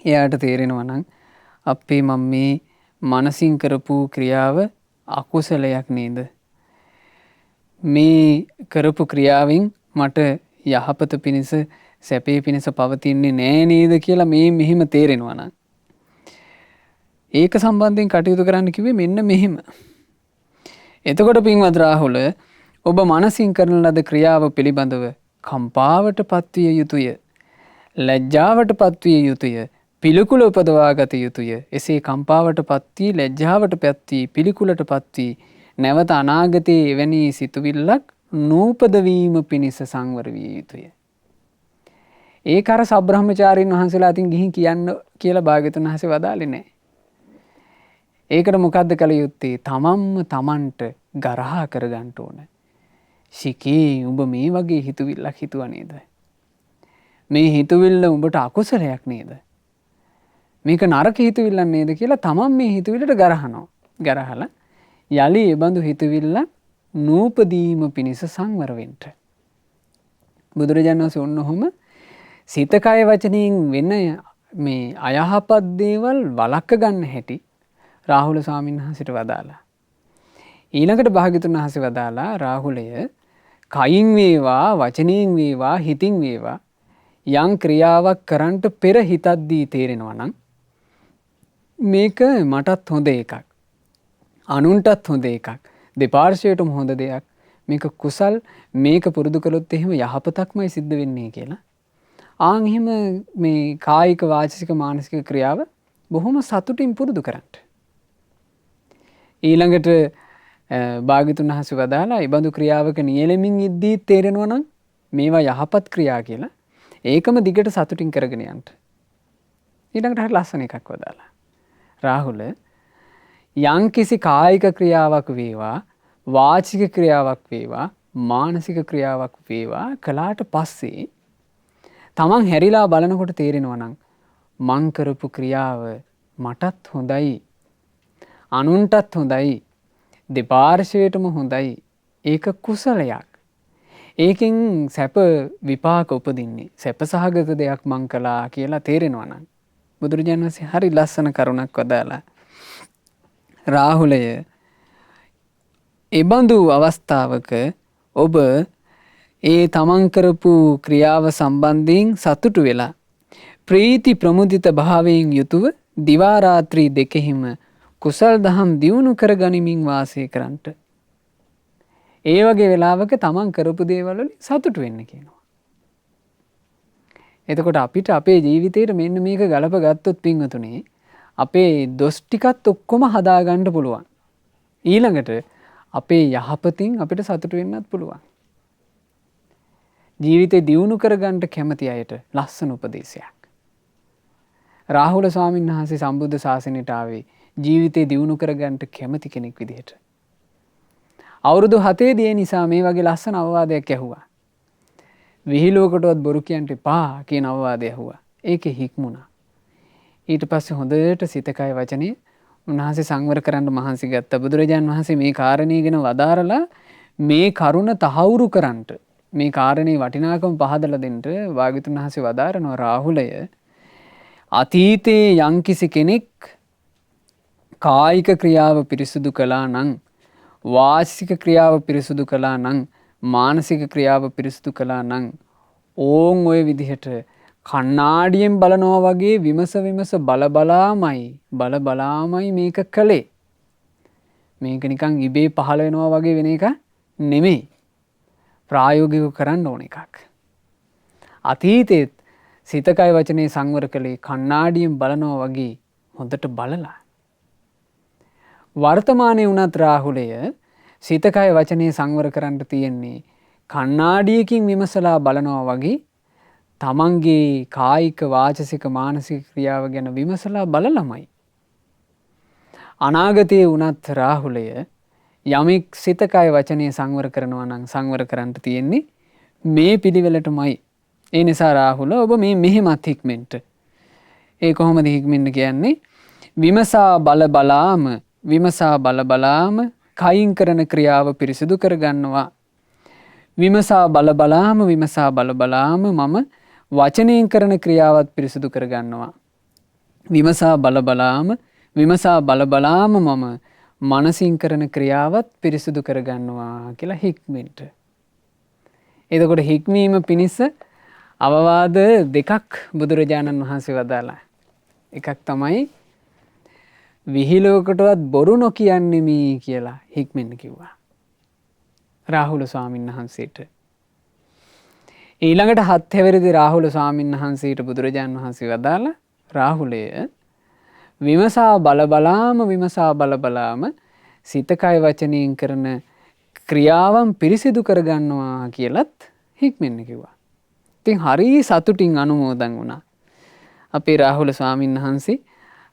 එයාට තේරෙනවා නම් අපේ මම මේ මනසින් කරපු ක්‍රියාව අකුසලයක් නේද? මේ කරපු ක්‍රියාවෙන් මට යහපත පිණිස සැපේ පිණිස පවතින්නේ නෑ නේද කියලා මේ මෙහෙම තේරෙනවා නම් ඒක සම්බන්ධයෙන් කටයුතු කරන්න කිව්වේ මෙන්න මෙහෙම. එතකොට පින්වත් රාහුල ඔබ මනසින් කරන ලද ක්‍රියාව පිළිබඳව කම්පාවට පත්විය යුතුය. ලැජ්ජාවට පත්විය යුතුය. පිළිකුල උපදවා ගත යුතුය. එසේ කම්පාවට පත්වී ලැජ්ජාවට පත්වී පිළිකුලට පත්වී නැවත අනාගතයේ එවැනි සිතුවිල්ලක් නූපදවීම පිණිස සංවර විය යුතුය. ඒක අර සබ්‍රහ්මචාරීන් වහන්සේලා අතින් ගිහින් කියන්න කියලා භාග්‍යවතුන් වහන්සේ වදාළේ නැහැ. ඒකට මොකද්ද කළ යුත්තේ? තමන්ම තමන්ට ගරහා කරගන්න ඕන. සිකේ උඹ මේ වගේ හිතුවිල්ලක් හිතුවා නේද? මේ හිතුවිල්ල උඹට අකුසලයක් නේද? මේක නරක හිතුවිල්ලක් නේද කියලා තමන් මේ හිතුවිල්ලට ගරහනවා. ගරහලා යලි ඒ බඳු හිතුවිල්ල නූපදීම පිණිස සංවර වෙන්න. බුදුරජාණන් වහන්සේ ඔන්නෝම සිත කය වචනයෙන් වෙන මේ අයහපත් දේවල් වළක්ව ගන්න හැටි රාහුල ස්වාමීන් වහන්සේට වදාලා. ඊළඟට භාග්‍යවතුන් වහන්සේ වදාලා රාහුලය කයින් වේවා වචනයෙන් වේවා හිතින් වේවා යම් ක්‍රියාවක් කරන්නට පෙර හිතද්දී තේරෙනවා නම් මේක මටත් හොඳ එකක්. අනුන්ටත් හොඳ එකක්. දෙපාර්ශ්වයටම හොඳ දෙයක්. මේක කුසල් මේක පුරුදු කළොත් එහෙම යහපතක්මයි සිද්ධ වෙන්නේ කියලා. ආන් එහෙම මේ කායික වාචික මානසික ක්‍රියාව බොහොම සතුටින් පුරුදු කරන්න. ඊළඟට භාග්‍යවතුන් වහන්සේ වදාලා ඒ බඳු ක්‍රියාවක නියැලෙමින් ඉද්දී තේරෙනවා නම් මේවා යහපත් ක්‍රියා කියලා ඒකම දිගට සතුටින් කරගෙන යන්න. ඊළඟට හරි ලස්සන එකක් වදාලා. රාහුල යම්කිසි කායික ක්‍රියාවක් වේවා වාචික ක්‍රියාවක් වේවා මානසික ක්‍රියාවක් වේවා කළාට පස්සේ තමන් හැරිලා බලනකොට තේරෙනවා නම් මං කරපු ක්‍රියාව මටත් හොඳයි අනුන්ටත් හොඳයි දෙපාර්ශ්වයටම හොඳයි ඒක කුසලයක්. ඒකෙන් සැප විපාක උපදින්නේ සැප සහගත දෙයක් මං කළා කියලා තේරෙනවා නම් බුදුරජාණන් වහන්සේ හරි ලස්සන කරුණක් වදාලා රාහුලය එබඳු අවස්ථාවක ඔබ ඒ තමන් කරපු ක්‍රියාව සම්බන්ධයෙන් සතුටු වෙලා ප්‍රීති ප්‍රමුදිත භාවයෙන් යුතුව දිවා රාත්‍රී දෙකෙහිම කුසල් දහම් දියුණු කර ගනිමින් වාසය කරන්නට. ඒ වගේ වෙලාවක තමන් කරපු දේවල් වලින් සතුටු වෙන්න කියනවා. එතකොට අපිට අපේ ජීවිතේට මෙන්න මේක ගලප ගත්තොත් පින්වතුනි අපේ දොස් ටිකත් ඔක්කොම හදාගන්න පුළුවන්. ඊළඟට අපේ යහපතින් අපිට සතුටු වෙන්නත් පුළුවන්. ජීවිතේ දියුණු කරගන්න කැමති අයට ලස්සන උපදේශයක්. රාහුල ස්වාමීන් වහන්සේ සම්බුද්ධ ශාසනයට ආවේ ජීවිතේ දියුණු කරගන්න කැමති කෙනෙක් විදිහට. අවුරුදු 7 දී නිසා මේ වගේ ලස්සන අවවාදයක් ඇහුවා. විහිළුවකටවත් බොරු කියන්න එපා කියන අවවාදය ඇහුවා. ඒකේ හික්මුණා. ඊට පස්සේ හොඳට සිත කය වචනේ උන්වහන්සේ සංවර කරන්න මහන්සි ගත්තා. බුදුරජාන් වහන්සේ මේ කාරණේ ගැන වදාරලා මේ කරුණ තහවුරු කරන්නට මේ කාරණේ වටිනාකම පහදලා දෙන්න භාග්‍යවතුන් වහන්සේ වදාරනවා රාහුලය අතීතයේ යම්කිසි කෙනෙක් කායික ක්‍රියාව පිරිසුදු කළා නම් වාචික ක්‍රියාව පිරිසුදු කළා නම් මානසික ක්‍රියාව පිරිසුදු කළා නම් ඕන් ඔය විදිහට කණ්ණාඩියෙන් බලනවා වගේ විමස බලබලාමයි මේක කළේ. මේක නිකන් ඉබේ පහළ වෙනවා වගේ වෙන එක නෙමෙයි. ප්‍රායෝගිකව කරන්න ඕන එකක්. අතීතයේත් සිත කය වචනේ සංවර කළේ කණ්ණාඩියෙන් බලනවා වගේ හොඳට බලලා. වර්තමානයේ වුණත් රාහුලය සිත කය වචනේ සංවර කරන්න තියෙන්නේ කණ්ණාඩියකින් විමසලා බලනවා වගේ තමන්ගේ කායික වාචසික මානසික ක්‍රියාව ගැන විමසලා බලලමයි. අනාගතයේ වුණත් රාහුලය යමෙක් සිත කය වචනේ සංවර කරනවා නම් සංවර කරන්න තියෙන්නේ මේ පිළිවෙලටමයි. ඒ නිසා රාහුල ඔබ මේ මෙහෙමත් හික්මෙන්ට. ඒ කොහොමද හික්මෙන්න කියන්නේ? විමසා බල බලාම කයින් කරන ක්‍රියාව පිරිසිදු කරගන්නවා. විමසා බල බලාම මම වචනයෙන් කරන ක්‍රියාවත් පිරිසිදු කරගන්නවා. විමසා බල බලාම මම මනසින් කරන ක්‍රියාවත් පිරිසිදු කරගන්නවා කියලා හික්මෙන්ට. එතකොට හික්මීම පිණිස අවවාද දෙකක් බුදුරජාණන් වහන්සේ වදාලා. එකක් තමයි විහිළුවකටවත් බොරු නොකියන්නෙමි කියලා හික්මෙන්න කිව්වා රාහුල ස්වාමීන් වහන්සේට. ඊළඟට 7 හැවිරිදි රාහුල ස්වාමීන් වහන්සේට බුදුරජාණන් වහන්සේ වදාලා රාහුලය විමසා බල බලාම සිත කය වචනයෙන් කරන ක්‍රියාවන් පිරිසිදු කරගන්නවා කියලත් හික්මෙන්න කිව්වා. ඉතින් හරි සතුටින් අනුමෝදන් වුණා. අපේ රාහුල ස්වාමීන් වහන්සේ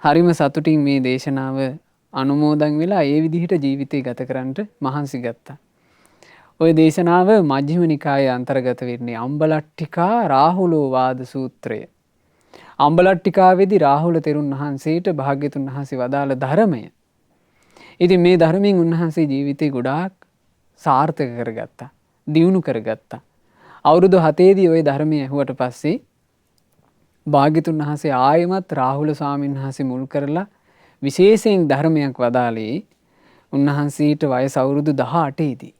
හරිම සතුටින් මේ දේශනාව අනුමෝදන් වෙලා ඒ විදිහට ජීවිතය ගත කරන්නට මහන්සි ගත්තා. ওই දේශනාව මජ්ක්‍ධිම නිකායේ අන්තර්ගත වෙන්නේ අම්බලට්ටිකා රාහුලෝ වාද සූත්‍රය. අම්බලට්ටිකාවේදී රාහුල තෙරුන් වහන්සේට භාග්‍යතුන් වහන්සේ වදාළ ධර්මය. ඉතින් මේ ධර්මයෙන් උන්වහන්සේ ජීවිතේ ගොඩාක් සාර්ථක කරගත්තා. දියුණු කරගත්තා. අවුරුදු 7 දී ওই ධර්මය ඇහුවට පස්සේ භාග්‍යතුන් වහන්සේ ආයෙමත් රාහුල ස්වාමීන් වහන්සේ මුල් කරලා විශේෂයෙන් ධර්මයක් වදාළේ උන්වහන්සේට වයස අවුරුදු 18 දී.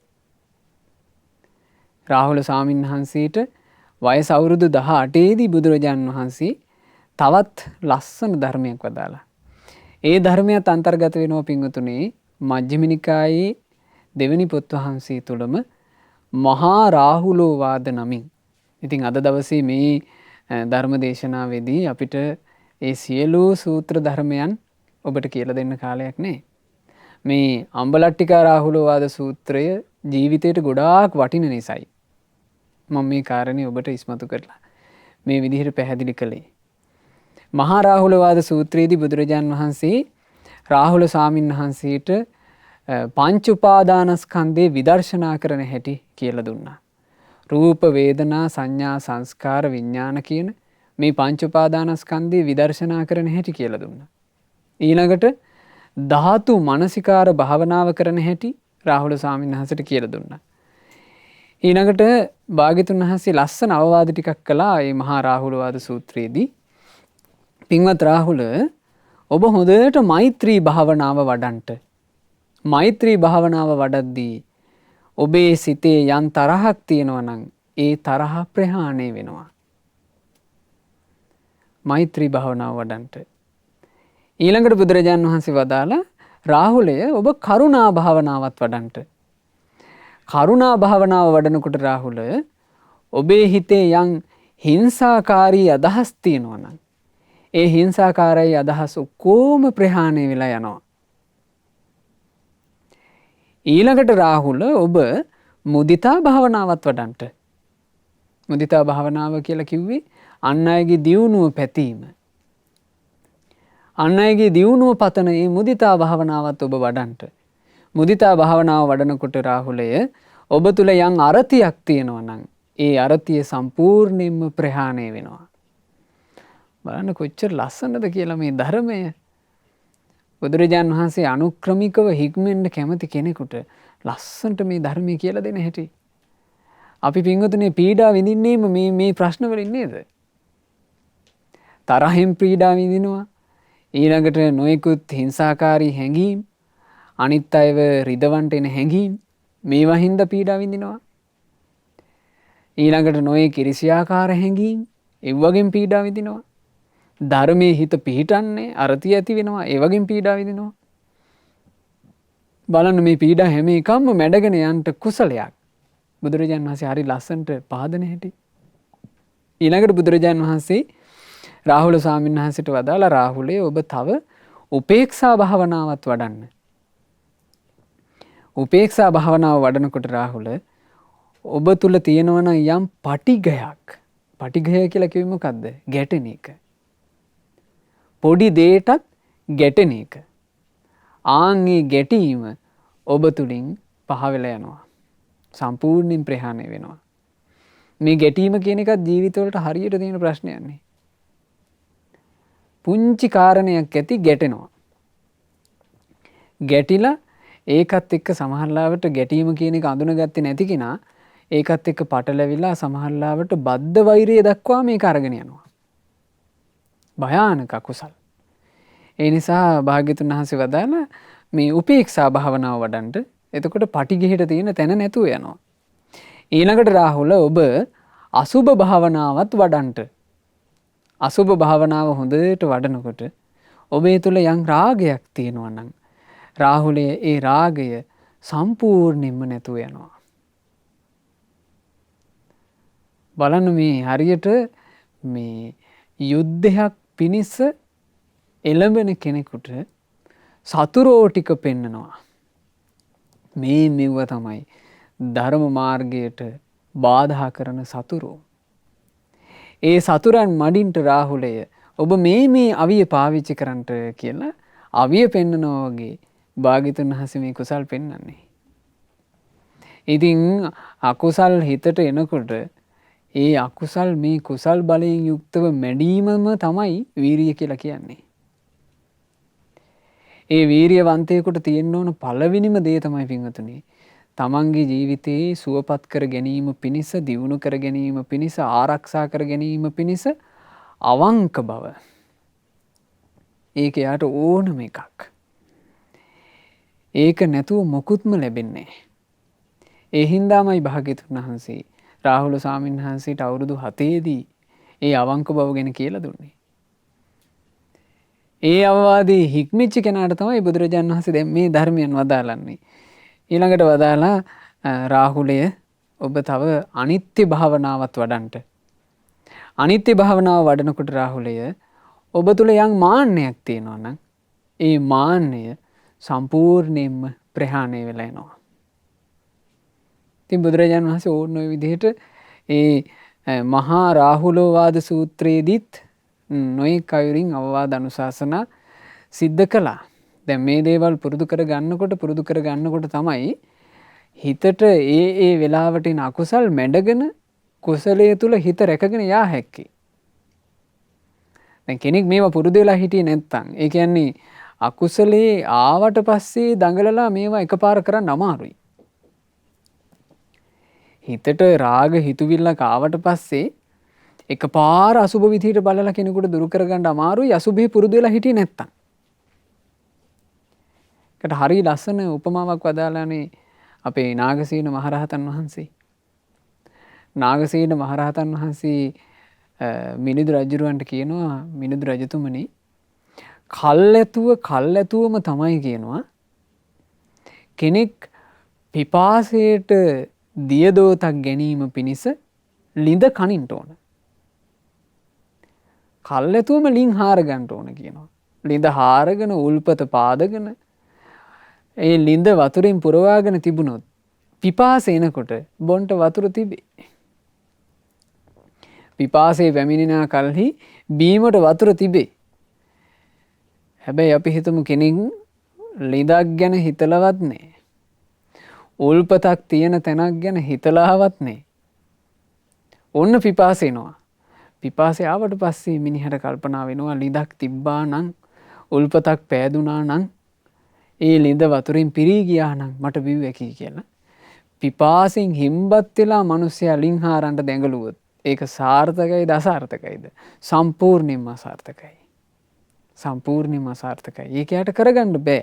රාහුල ස්වාමීන් වහන්සේට වයස අවුරුදු 18 දී බුදුරජාණන් වහන්සේ තවත් ලස්සන ධර්මයක් වදාලා. ඒ ධර්මයට අන්තර්ගත වෙනවා පින්වතුනේ මජ්ක්‍ධිම නිකායේ දෙවෙනි පොත් වහන්සේ තුලම මහා රාහුලෝ වාද නමින්. ඉතින් අද දවසේ මේ ධර්ම දේශනාවේදී අපිට ඒ සියලු සූත්‍ර ධර්මයන් ඔබට කියලා දෙන්න කාලයක් නැහැ. මේ අම්බලට්ටිකා රාහුලෝ වාද සූත්‍රය ජීවිතයට ගොඩාක් වටින නිසායි මම මේ කාරණේ ඔබට ඉස්මතු කරලා මේ විදිහට පැහැදිලි කළේ. මහා රාහුල වාද සූත්‍රයේදී බුදුරජාන් වහන්සේ රාහුල ස්වාමීන් වහන්සේට පංච උපාදානස්කන්ධේ විදර්ශනා කරන හැටි කියලා දුන්නා. රූප වේදනා සංඥා සංස්කාර විඥාන කියන මේ පංච උපාදානස්කන්ධේ විදර්ශනා කරන හැටි කියලා දුන්නා. ඊළඟට ධාතු මනසිකාර භාවනාව කරන හැටි රාහුල ස්වාමීන් වහන්සේට කියලා දුන්නා. ඊළඟට භාග්‍යතුන් වහන්සේ ලස්සන අවවාද ටිකක් කළා මේ මහා රාහුල වාද සූත්‍රයේදී. පින්වත් රාහුල ඔබ හොඳට මෛත්‍රී භාවනාව වඩන්ට. මෛත්‍රී භාවනාව වඩද්දී ඔබේ සිතේ යම් තරහක් තියෙනවා නම් ඒ තරහ ප්‍රහාණය වෙනවා. මෛත්‍රී භාවනාව වඩන්ට. ඊළඟට බුදුරජාණන් වහන්සේ වදාලා රාහුලය ඔබ කරුණා භාවනාවත් වඩන්ට. කරුණා භාවනාව වඩනකොට රාහුල ඔබේ හිතේ යම් හිංසාකාරී අදහස් තියෙනවා නම් ඒ හිංසාකාරී අදහස් ඔක්කොම ප්‍රහාණය වෙලා යනවා. ඊළඟට රාහුල ඔබ මුදිතා භාවනාවත් වඩන්ට. මුදිතා භාවනාව කියලා කිව්වේ අන් අයගේ දියුණුව පැතීම. අන් අයගේ දියුණුව පතන මේ මුදිතා භාවනාවත් ඔබ වඩන්ට. මුදිතා භාවනාව වඩනකොට රාහුලය ඔබ තුල යම් අරතියක් තියෙනවා නම් ඒ අරතිය සම්පූර්ණයෙන්ම ප්‍රහාණය වෙනවා. බලන්න කොච්චර ලස්සනද කියලා මේ ධර්මය. බුදුරජාන් වහන්සේ අනුක්‍රමිකව හික්මෙන්න කැමති කෙනෙකුට ලස්සනට මේ ධර්මය කියලා දෙන හැටි. අපි පින්වතුනේ පීඩා විඳින්නේම මේ ප්‍රශ්න වලින් නේද? තරහෙන් පීඩා විඳිනවා. ඊළඟට නොයෙකුත් හිංසාකාරී හැඟීම්, අනිත් අයව රිදවන්ට එන හැඟීම් මේවා හින්දා පීඩා විඳිනවා. ඊළඟට නොයෙක් ඉරිසියාකාර හැඟීම් ඒ වගේම පීඩා විඳිනවා. ධර්මයේ හිත පිහිටන්නේ අරතිය ඇති වෙනවා ඒ වගේම පීඩා විඳිනවා. බලන්න මේ පීඩා හැම එකම මැඩගෙන යන්න කුසලයක්. බුදුරජාණන් වහන්සේ හරි ලස්සනට පහදන හැටි. ඊළඟට බුදුරජාණන් වහන්සේ රාහුල ස්වාමීන් වහන්සේට වදාලා රාහුලේ ඔබ තව උපේක්ෂා භාවනාවත් වඩන්න. උපේක්ෂා භාවනාව වඩනකොට රාහුල ඔබ තුල තියෙනවන යම් පටිඝයක්. පටිඝය කියලා කිව්වෙ මොකද්ද? ගැටෙන එක. පොඩි දෙයටත් ගැටෙන එක. ආන්ගේ ගැටීම ඔබ තුලින් පහ වෙලා යනවා. සම්පූර්ණයෙන් ප්‍රහාණය වෙනවා. මේ ගැටීම කියන එකත් ජීවිතවලට හරියට තියෙන ප්‍රශ්නයක් නේ. පුංචි කාරණයක් ඇති ගැටෙනවා. ගැටිලා ඒකත් එක්ක සමහරලාවට ගැටීම කියන එක අඳුනගත්තේ නැති කෙනා ඒකත් එක්ක පටලැවිලා සමහරලාවට බද්ධ වෛරය දක්වා මේක අරගෙන යනවා. භයානක අකුසල්. ඒ නිසා භාග්‍යතුන් වහන්සේ වදාලා මේ උපේක්ෂා භාවනාව වඩන්ට එතකොට පටිඝයට තියෙන තැන නැතුව යනවා. ඊළඟට රාහුල ඔබ අසුභ භාවනාවත් වඩන්ට. අසුභ භාවනාව හොඳට වඩනකොට ඔබේ තුල යම් රාගයක් තියෙනවා නම් රාහුලයේ ඒ රාගය සම්පූර්ණයෙන්ම නැතුව යනවා. බලන්න මේ හරියට මේ යුද්ධයක් පිණිස එළඹෙන කෙනෙකුට සතුරෝ ටික පෙන්නනවා. මේ මෙව තමයි ධර්ම මාර්ගයට බාධා කරන සතුරෝ. ඒ සතුරන් මඩින්ට රාහුලය ඔබ මේ අවිය පාවිච්චි කරන්නට කියලා අවිය පෙන්නනවා වගේ භාග්‍යතුන් වහන්සේ මේ කුසල් පෙන්වන්නේ. ඉතින් අකුසල් හිතට එනකොට ඒ අකුසල් මේ කුසල් බලයෙන් යුක්තව මැඩීමම තමයි වීරිය කියලා කියන්නේ. ඒ වීරියවන්තයෙකුට තියෙන්න ඕන පළවෙනිම දේ තමයි පින්වතුනි තමන්ගේ ජීවිතයේ සුවපත් කර ගැනීම පිණිස දියුණු කර ගැනීම පිණිස ආරක්ෂා කර ගැනීම පිණිස අවංක බව. ඒක යාට ඕනම එකක්. ඒක නැතුව මොකුත්ම ලැබෙන්නේ නැහැ. ඒ හින්දාමයි භාග්‍යතුන් වහන්සේ රාහුල ස්වාමීන් වහන්සේට අවුරුදු 7 දී ඒ අවංක බව ගැන කියලා දුන්නේ. ඒ අවවාදී හික්මිච්ච කෙනාට තමයි බුදුරජාණන් වහන්සේ දැන් මේ ධර්මයන් වදාළන්නේ. ඊළඟට වදාලා රාහුලය ඔබ තව අනිත්‍ය භාවනාවත් වඩන්ට. අනිත්‍ය භාවනාව වඩනකොට රාහුලය ඔබ තුල යම් මාන්නයක් තියෙනවා නම් ඒ මාන්නය සම්පූර්ණයෙන්ම ප්‍රහාණය වෙලා යනවා. ඉතින් බුදුරජාණන් වහන්සේ ඕන ඔය විදිහට ඒ මහා රාහුලෝවාද සූත්‍රයේදීත් නොයෙක් අයුරින් අවවාද අනුශාසනා සිද්ධ කළා. දැන් මේ දේවල් පුරුදු කර ගන්නකොට තමයි හිතට ඒ වෙලාවට එන අකුසල් මැඩගෙන කුසලයේ තුල හිත රැකගෙන යා හැක්කේ. දැන් කෙනෙක් මේවා පුරුදු වෙලා හිටියේ නැත්තම් ඒ කියන්නේ අකුසලයේ ආවට පස්සේ දඟලලා මේවා එකපාර කරන්න අමාරුයි. හිතට රාග හිතුවිල්ලක් ආවට පස්සේ එකපාර අසුබ විදිහට බලලා කෙනෙකුට දුරු කරගන්න අමාරුයි අසුබේ පුරුදු වෙලා හිටියේ නැත්තම්. ඒකට හරිය ලස්සන උපමාවක් වදාලානේ අපේ නාගසේන මහරහතන් වහන්සේ. නාගසේන මහරහතන් වහන්සේ මිනිඳු රජුරවන්ට කියනවා මිනිඳු රජතුමනි කල්ැතුවම තමයි කියනවා කෙනෙක් පිපාසයට දියදෝතක් ගැනීම පිණිස ලිඳ කනින්න ඕන. කල්ැතුවම ලින් හාර ගන්න ඕන කියනවා. ලිඳ හාරගෙන උල්පත පාදගෙන ඒ ලිඳ වතුරෙන් පුරවාගෙන තිබුණොත් පිපාස එනකොට බොන්ට වතුර තිබේ. පිපාසයේ පැමිණෙනා කල්හි බීමට වතුර තිබේ. හැබැයි අපි හිතමු කෙනෙක් ලිඳක් ගැන හිතලවත් නැහැ. උල්පතක් තියෙන තැනක් ගැන හිතලාවත් නැහැ. ඔන්න පිපාස එනවා. පිපාසය ආවට පස්සේ මිනිහට කල්පනා වෙනවා ලිඳක් තිබ්බා නම් උල්පතක් පෑදුනා නම් ඒ ලිඳ වතුරින් පිරී ගියා නම් මට බිව් හැකියි කියලා. පිපාසෙන් හිම්බත් වෙලා මිනිස්සයා ලින් හාරන්න දැඟලුවොත් ඒක සාර්ථකයිද අසාර්ථකයිද? සම්පූර්ණයෙන්ම අසාර්ථකයි. සම්පූර්ණයෙන්ම අසාර්ථකයි. ඒක යට කරගන්න බෑ.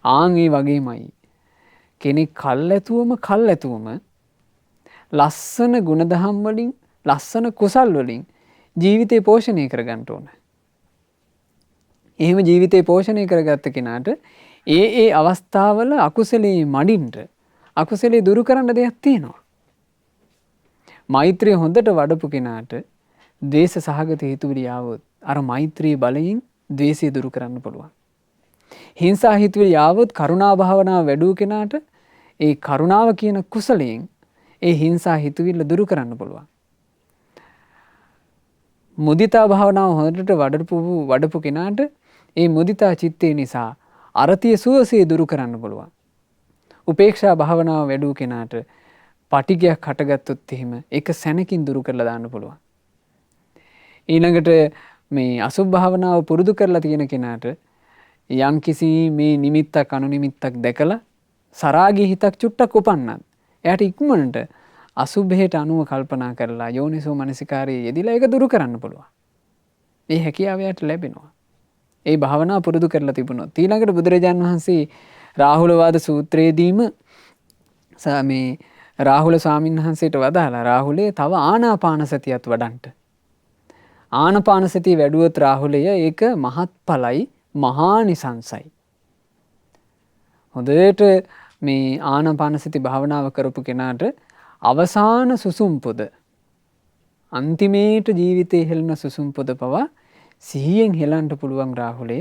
ආන් ඒ වගේමයි කෙනෙක් කල්ැතුවම ලස්සන ගුණදහම් වලින් ලස්සන කුසල් වලින් ජීවිතේ පෝෂණය කරගන්න ඕන. එහෙම ජීවිතේ පෝෂණය කරගත්ත කෙනාට ඒ අවස්ථාවල අකුසලයේ මඩින්ට අකුසලයේ දුරු කරන්න දෙයක් තියෙනවා. මෛත්‍රිය හොඳට වඩපු කෙනාට ද්වේෂ සහගත හිතුවිලි ආවොත් අර මෛත්‍රී බලයෙන් ද්වේෂය දුරු කරන්න පුළුවන්. හිංසා හිතුවිලි ආවොත් කරුණා භාවනාව වැඩුව කෙනාට ඒ කරුණාව කියන කුසලයෙන් ඒ හිංසා හිතුවිල්ල දුරු කරන්න පුළුවන්. මුදිතා භාවනාව හොඳට වඩපු කෙනාට ඒ මුදිතා චිත්තේ නිසා අරතිය සුවසේ දුරු කරන්න පුළුවන්. උපේක්ෂා භාවනාව වැඩුව කෙනාට පටිගයක් හටගත්තොත් එහෙම ඒක සැනකින් දුරු කරලා දාන්න පුළුවන්. ඊළඟට මේ අසුභ භාවනාව පුරුදු කරලා තියෙන කෙනාට යම්කිසි මේ නිමිත්තක් අනුනිමිත්තක් දැකලා සරාගී හිතක් චුට්ටක් උපන්නත් එයාට ඉක්මනට අසුභයට අනුව කල්පනා කරලා යෝනිසෝ මනසිකාරයේ යෙදිලා ඒක දුරු කරන්න පුළුවන්. මේ හැකියාව එයාට ලැබෙනවා. ඒ භාවනාව පුරුදු කරලා තිබුණොත්. ඊළඟට බුදුරජාන් වහන්සේ රාහුලවාද සූත්‍රයේදීම මේ රාහුල ස්වාමීන් වහන්සේට වදාලා රාහුලේ තව ආනාපාන සතියත් වඩන්ට. ආනාපාන සතිය වැඩුවොත් රාහුලය ඒක මහත්ඵලයි මහානිසංසයි. හොඳට මේ ආනාපාන සති භාවනාව කරපු කෙනාට අවසාන සුසුම් පොද අන්තිමේට ජීවිතේ හෙළන සුසුම් පොද පවා සිහියෙන් හෙලන්ට පුළුවන් රාහුලය.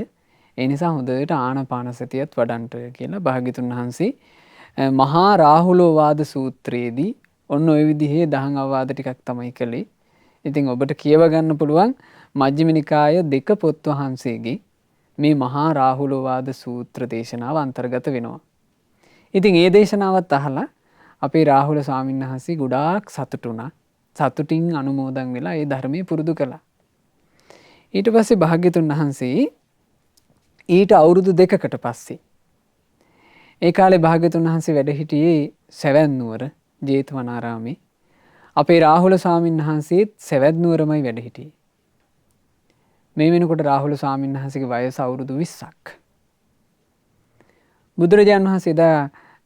ඒ නිසා හොඳට ආනාපාන සතියත් වඩන්ට කියලා භාග්‍යතුන් වහන්සේ මහා රාහුලෝවාද සූත්‍රයේදී ඔන්න ඔය විදිහේ දහම් අවවාද ටිකක් තමයි කළේ. ඉතින් ඔබට කියව ගන්න පුළුවන් මජ්ක්‍ධිම නිකාය 2 පොත් වහන්සේගේ මේ මහා රාහුලෝවාද සූත්‍ර දේශනාව අන්තර්ගත වෙනවා. ඉතින් ඒ දේශනාවත් අහලා අපේ රාහුල ස්වාමීන් වහන්සේ ගොඩාක් සතුටු වුණා. සතුටින් අනුමෝදන් වෙලා ඒ ධර්මයේ පුරුදු කළා. ඊට පස්සේ භාග්‍යතුන් වහන්සේ ඊට අවුරුදු 2කට පස්සේ ඒ කාලේ භාග්‍යතුන් වහන්සේ වැඩ හිටියේ සවැත් නුවර ජේතවනාරාමේ. අපේ රාහුල ස්වාමීන් වහන්සේත් සවැත් නුවරමයි වැඩ හිටියේ. මේ වෙනකොට රාහුල ස්වාමීන් වහන්සේගේ වයස අවුරුදු 20ක්. බුදුරජාණන් වහන්සේ එදා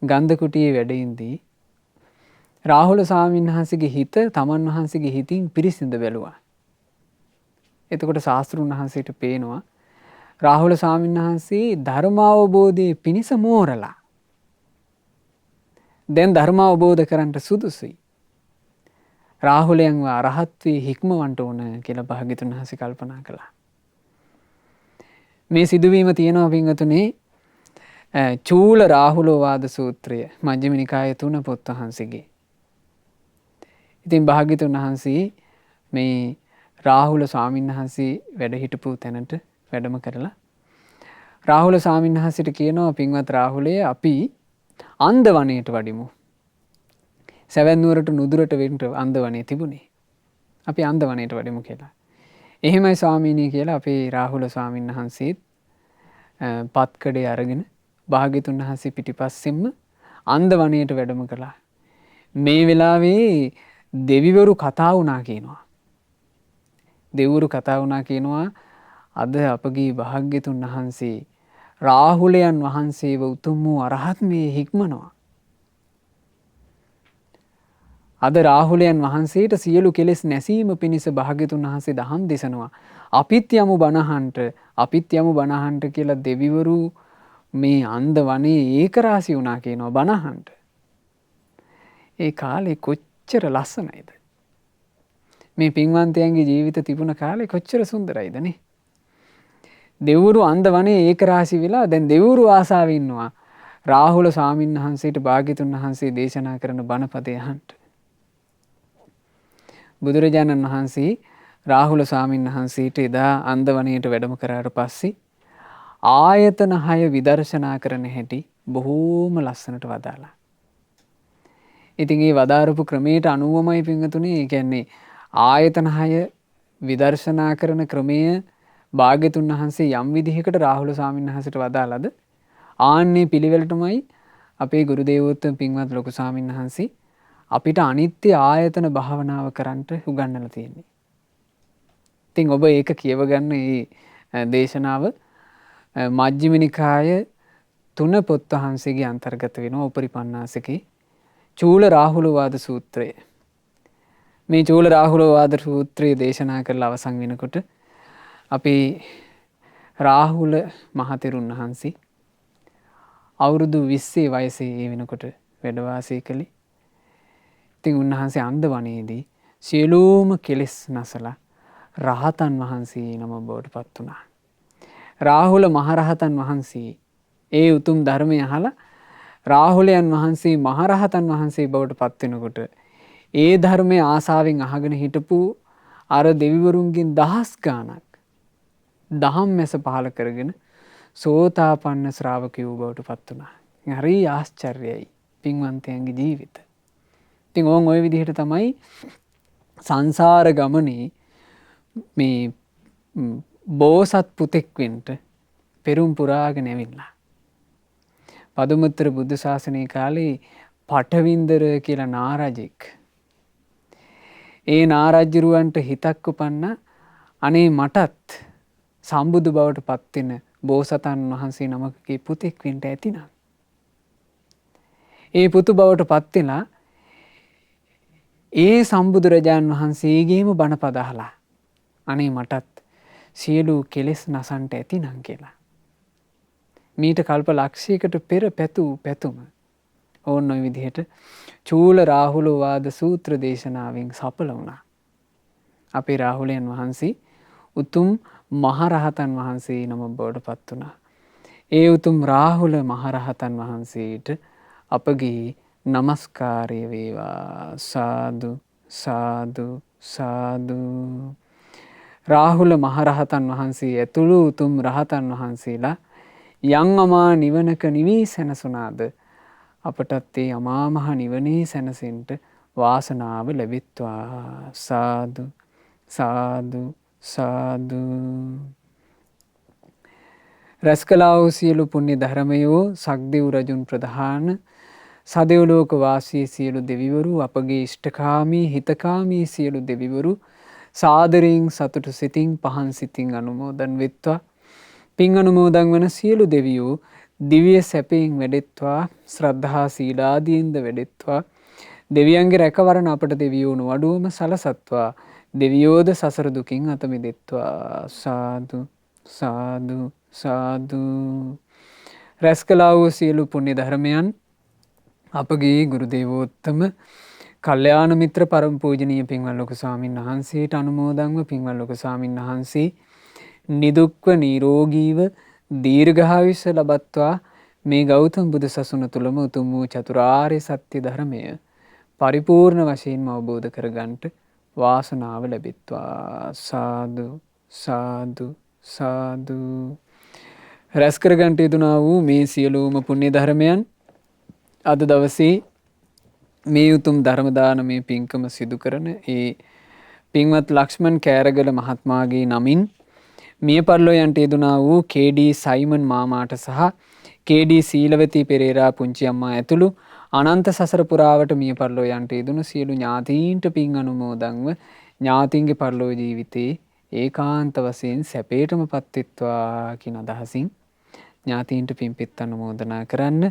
ගන්ධ කුටියේ වැඩ ඉඳී රාහුල ස්වාමීන් වහන්සේගේ හිත තමන් වහන්සේගේ හිතින් පිරිසිඳ බැලුවා. එතකොට ශාස්ත්‍රුන් වහන්සේට පේනවා රාහුල ස්වාමීන් වහන්සේ ධර්මාවබෝධයේ පිණිස මෝරලා. දැන් ධර්මාවබෝධ කරන්නට සුදුසුයි. රාහුලයන්ව අරහත්වේ හික්මවන්ට ඕන කියලා භාග්‍යතුන් වහන්සේ කල්පනා කළා. මේ සිදුවීම තියෙනවා පින්වතුනි චූල රාහුලෝවාද සූත්‍රය මජ්ක්‍ධිම නිකාය 3 පොත් වහන්සේගේ. ඉතින් භාග්‍යතුන් වහන්සේ මේ රාහුල ස්වාමීන් වහන්සේ වැඩ හිටපු තැනට වැඩම කරලා රාහුල ස්වාමීන් වහන්සේට කියනවා පින්වත් රාහුලය අපි අන්දවණයට වඩිමු. සවැත් නුවරට නුදුරට වෙන්න අන්දවණේ තිබුණේ. අපි අන්දවණයට වඩිමු කියලා. එහෙමයි ස්වාමීනි කියලා අපේ රාහුල ස්වාමීන් වහන්සේත් පත්කඩේ අරගෙන භාග්‍යතුන් වහන්සේ පිටිපස්සෙන්ම අන්දවණයට වැඩම කළා. මේ වෙලාවේ දෙවිවරු කතා වුණා කියනවා. දෙවිවරු කතා වුණා කියනවා අද අපගේ භාග්‍යතුන් වහන්සේ රාහුලයන් වහන්සේව උතුම් වූ අරහත් මේ හික්මනවා. අද රාහුලයන් වහන්සේට සියලු කෙලෙස් නැසීම පිණිස භාග්‍යතුන් වහන්සේ දහම් දෙසනවා. අපිත් යමු බණහන්ට කියලා දෙවිවරු මේ අන්ද වනේ ඒකරාශී වුණා කියනවා බණහන්ට. ඒ කාලේ කොච්චර ලස්සනයිද? මේ පින්වන්තයන්ගේ ජීවිත තිබුණ කාලේ කොච්චර සුන්දරයිද නේ? දෙවිවරු අන්ද වනේ ඒකරාශී වෙලා දැන් දෙවිවරු ආසාවෙ ඉන්නවා රාහුල ස්වාමීන් වහන්සේට භාග්‍යතුන් වහන්සේ දේශනා කරන බණපදය අහන්න. බුදුරජාණන් වහන්සේ රාහුල ස්වාමීන් වහන්සේට එදා අන්දවණයට වැඩම කරාට පස්සේ ආයතන 6 විදර්ශනා කරන හැටි බොහෝම ලස්සනට වදාලා. ඉතින් මේ වදාරපු ක්‍රමයට අනුවමයි පින්වතුනි, ඒ කියන්නේ ආයතන 6 විදර්ශනා කරන ක්‍රමය භාග්‍යතුන් වහන්සේ යම් විදිහකට රාහුල ස්වාමීන් වහන්සේට වදාලාද ආන්නේ පිළිවෙලටමයි අපේ ගුරු දේවෝත්තම පින්වත් ලොකු ස්වාමීන් වහන්සේ අපිට අනිත්‍ය ආයතන භාවනාව කරන්නට උගන්වලා තියෙන්නේ. ඉතින් ඔබ ඒක කියව ගන්න මේ දේශනාව මජ්ක්‍ධිම නිකාය 3 පොත් වහන්සේගේ අන්තර්ගත වෙනවා උපරිපන්නාසකේ චූල රාහුලවාද සූත්‍රය. මේ චූල රාහුලවාද සූත්‍රය දේශනා කරලා අවසන් වෙනකොට අපේ රාහුල මහතෙරුන් වහන්සේ අවුරුදු 20 වයසේ වෙනකොට වැඩ වාසය කළේ. ඉතින් උන්වහන්සේ අන්දවණේදී සියලුම කෙලෙස් නැසලා රහතන් වහන්සේ නම බවට පත් වුණා. රාහුල මහරහතන් වහන්සේ ඒ උතුම් ධර්මය අහලා රාහුලයන් වහන්සේ මහරහතන් වහන්සේ බවට පත් වෙනකොට ඒ ධර්මයේ ආසාවෙන් අහගෙන හිටපු අර දෙවිවරුන්ගෙන් දහස් ගාණක් දහම් මැස පහල කරගෙන සෝතාපන්න ශ්‍රාවකයෝ බවට පත් වුණා. හරි ආශ්චර්යයි පින්වන්තයන්ගේ ජීවිත. ඉතින් ওই විදිහට තමයි සංසාර ගමනේ මේ බෝසත් පුතෙක් වෙන්න පෙරම් පුරාගෙන ඇවිල්ලා. පදුමුත්තර බුද්ධ ශාසනයේ කාලේ පටවින්දර කියලා නාරජෙක්. ඒ නාරජ්ජුරුවන්ට හිතක් උපන්න අනේ මටත් සම්බුදු බවට පත් වෙන බෝසතන් වහන්සේ නමකගේ පුතෙක් වෙන්න ඇතිනම්. ඒ පුතු බවට පත් වෙලා ඒ සම්බුදුරජාන් වහන්සේගේම බණපද අහලා අනේ මටත් සියලු කෙලෙස් නසන්ට ඇතිනම් කියලා. මීට කල්ප ලක්ෂයකට පෙර පැතු පැතුම ඕන්න ඔය විදිහට චූල රාහුලවාද සූත්‍ර දේශනාවෙන් සඵල වුණා. අපේ රාහුලයන් වහන්සේ උතුම් මහරහතන් වහන්සේ නම බවට පත් වුණා. ඒ උතුම් රාහුල මහරහතන් වහන්සේට අපගේ නමස්කාරය වේවා. සාදු සාදු සාදු. රාහුල මහරහතන් වහන්සේ ඇතුළු උතුම් රහතන් වහන්සේලා යම් අමා නිවනක නිවී සැනසුණාද අපටත් ඒ අමා මහ නිවනේ සැනසෙන්ට වාසනාව ලැබෙත්වා. සාදු සාදු සාදු. රැස් කළා වූ සියලු පුණ්‍ය ධර්මයෝ සක්දෙව් රජුන් ප්‍රධාන සදෙව්ලෝක වාසී සියලු දෙවිවරු අපගේ ඉෂ්ඨකාමී හිතකාමී සියලු දෙවිවරු සාදරයෙන් සතුටු සිතින් පහන් සිතින් අනුමෝදන් වෙත්වා. පින් අනුමෝදන් වන සියලු දෙවියෝ දිව්‍ය සැපයෙන් වැඩෙත්වා. ශ්‍රද්ධා සීලාදීන්ද වැඩෙත්වා. දෙවියන්ගේ රැකවරණ අපට දෙවියෝනු වඩුවම සලසත්වා. දෙවියෝද සසර දුකින් අත මිදෙත්වා. සාදු සාදු සාදු. රැස් කළා වූ සියලු පුණ්‍ය ධර්මයන් අපගේ ගුරු දේවෝත්තම කල්යාණ මිත්‍ර පරම පූජනීය පින්වත් ලොකු ස්වාමීන් වහන්සේට අනුමෝදන්ව පින්වත් ලොකු ස්වාමීන් වහන්සේ නිදුක්ව නිරෝගීව දීර්ඝායුෂ ලබත්වා. මේ ගෞතම බුදු සසුන තුළම උතුම් වූ චතුරාර්ය සත්‍ය ධර්මය පරිපූර්ණ වශයෙන්ම අවබෝධ කරගන්නට වාසනාව ලැබෙත්වා. සාදු සාදු සාදු. රැස් කරගන්නට යෙදුනා වූ මේ සියලුම පුණ්‍ය ධර්මයන් අද දවසේ මේ උතුම් ධර්ම දානමය පින්කම සිදු කරන ඒ පින්වත් ලක්ෂ්මන් කෑරගල මහත්මයාගේ නමින් මිය පරලෝ යන්ට යෙදුනා වූ කේ.ඩී. සයිමන් මාමාට සහ කේ.ඩී. සීලවතී පෙරේරා පුංචි අම්මා ඇතුළු අනන්ත සසර පුරාවට මිය පරලෝ යන්ට යෙදුණු සියලු ඥාතීන්ට පින් අනුමෝදන්ව ඥාතීන්ගේ පරලෝ ජීවිතේ ඒකාන්ත වශයෙන් සැපේටම පත්වෙත්වා කියන අදහසින් ඥාතීන්ට පින්පෙත් අනුමෝදනා කරන්න.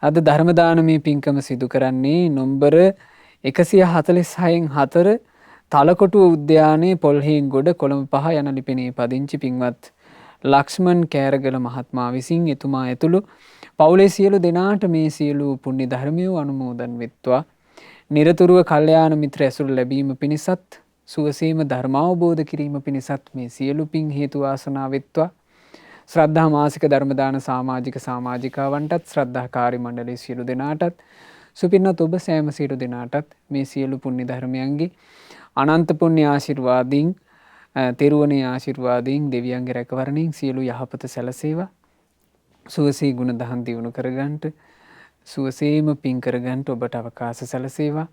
අද ධර්ම දානමය පින්කම සිදු කරන්නේ නොම්බර 146න් 4 තලකොටුව උද්‍යානයේ පොල්හේන් ගොඩ කොළඹ 5 යන ලිපිනේ පදිංචි පින්වත් ලක්ෂ්මන් කෑරගල මහත්මයා විසින් එතුමා ඇතුළු පවුලේ සියලු දෙනාට මේ සියලු පුණ්‍ය ධර්මය අනුමෝදන් වෙත්වා. නිරතුරුව කල්යාණ මිත්‍ර ඇසුර ලැබීම පිණිසත් සුවසේම ධර්ම අවබෝධ කිරීම පිණිසත් මේ සියලු පින් හේතු වාසනා වෙත්වා. ශ්‍රද්ධා මාසික ධර්ම දාන සමාජිකාවන්ටත් ශ්‍රද්ධාකාරී මණ්ඩලයේ සියලු දෙනාටත් සුපින්නත් ඔබ සෑම සියලු දෙනාටත් මේ සියලු පුණ්‍ය ධර්මයන්ගේ අනන්ත පුණ්‍ය ආශිර්වාදීන් තෙරුවනේ ආශිර්වාදීන් දෙවියන්ගේ රැකවරණයෙන් සියලු යහපත සැලසේවා. සුවසේ ගුණ දහම් දියුණු කරගන්නට සුවසේම පින් කරගන්නට ඔබට අවකාශ සැලසේවා.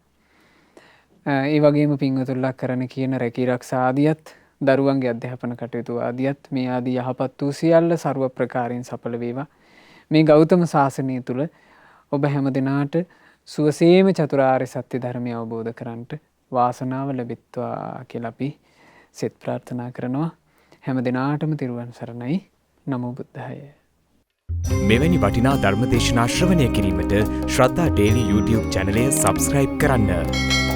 ඒ වගේම පින්වතුන්ලා කරන කියන රැකී ආරක්ෂා ආදියත් දරුවන්ගේ අධ්‍යාපන කටයුතු ආදියත් මේ ආදී යහපත් වූ සියල්ල ਸਰව ප්‍රකාරයෙන් සඵල වේවා. මේ ගෞතම ශාසනය තුල ඔබ හැම දිනාට සුවසේම චතුරාර්ය සත්‍ය ධර්මය අවබෝධ කරගන්නට වාසනාව ලැබෙත්වා කියලා අපි සෙත් ප්‍රාර්ථනා කරනවා. හැම දිනාටම තිරුවන් සරණයි. නමෝ බුද්ධාය. මෙවැනි වටිනා ධර්ම දේශනා ශ්‍රවණය කිරීමට ශ්‍රද්ධා ඩේලි YouTube චැනලය සබ්ස්ක්‍රයිබ් කරන්න.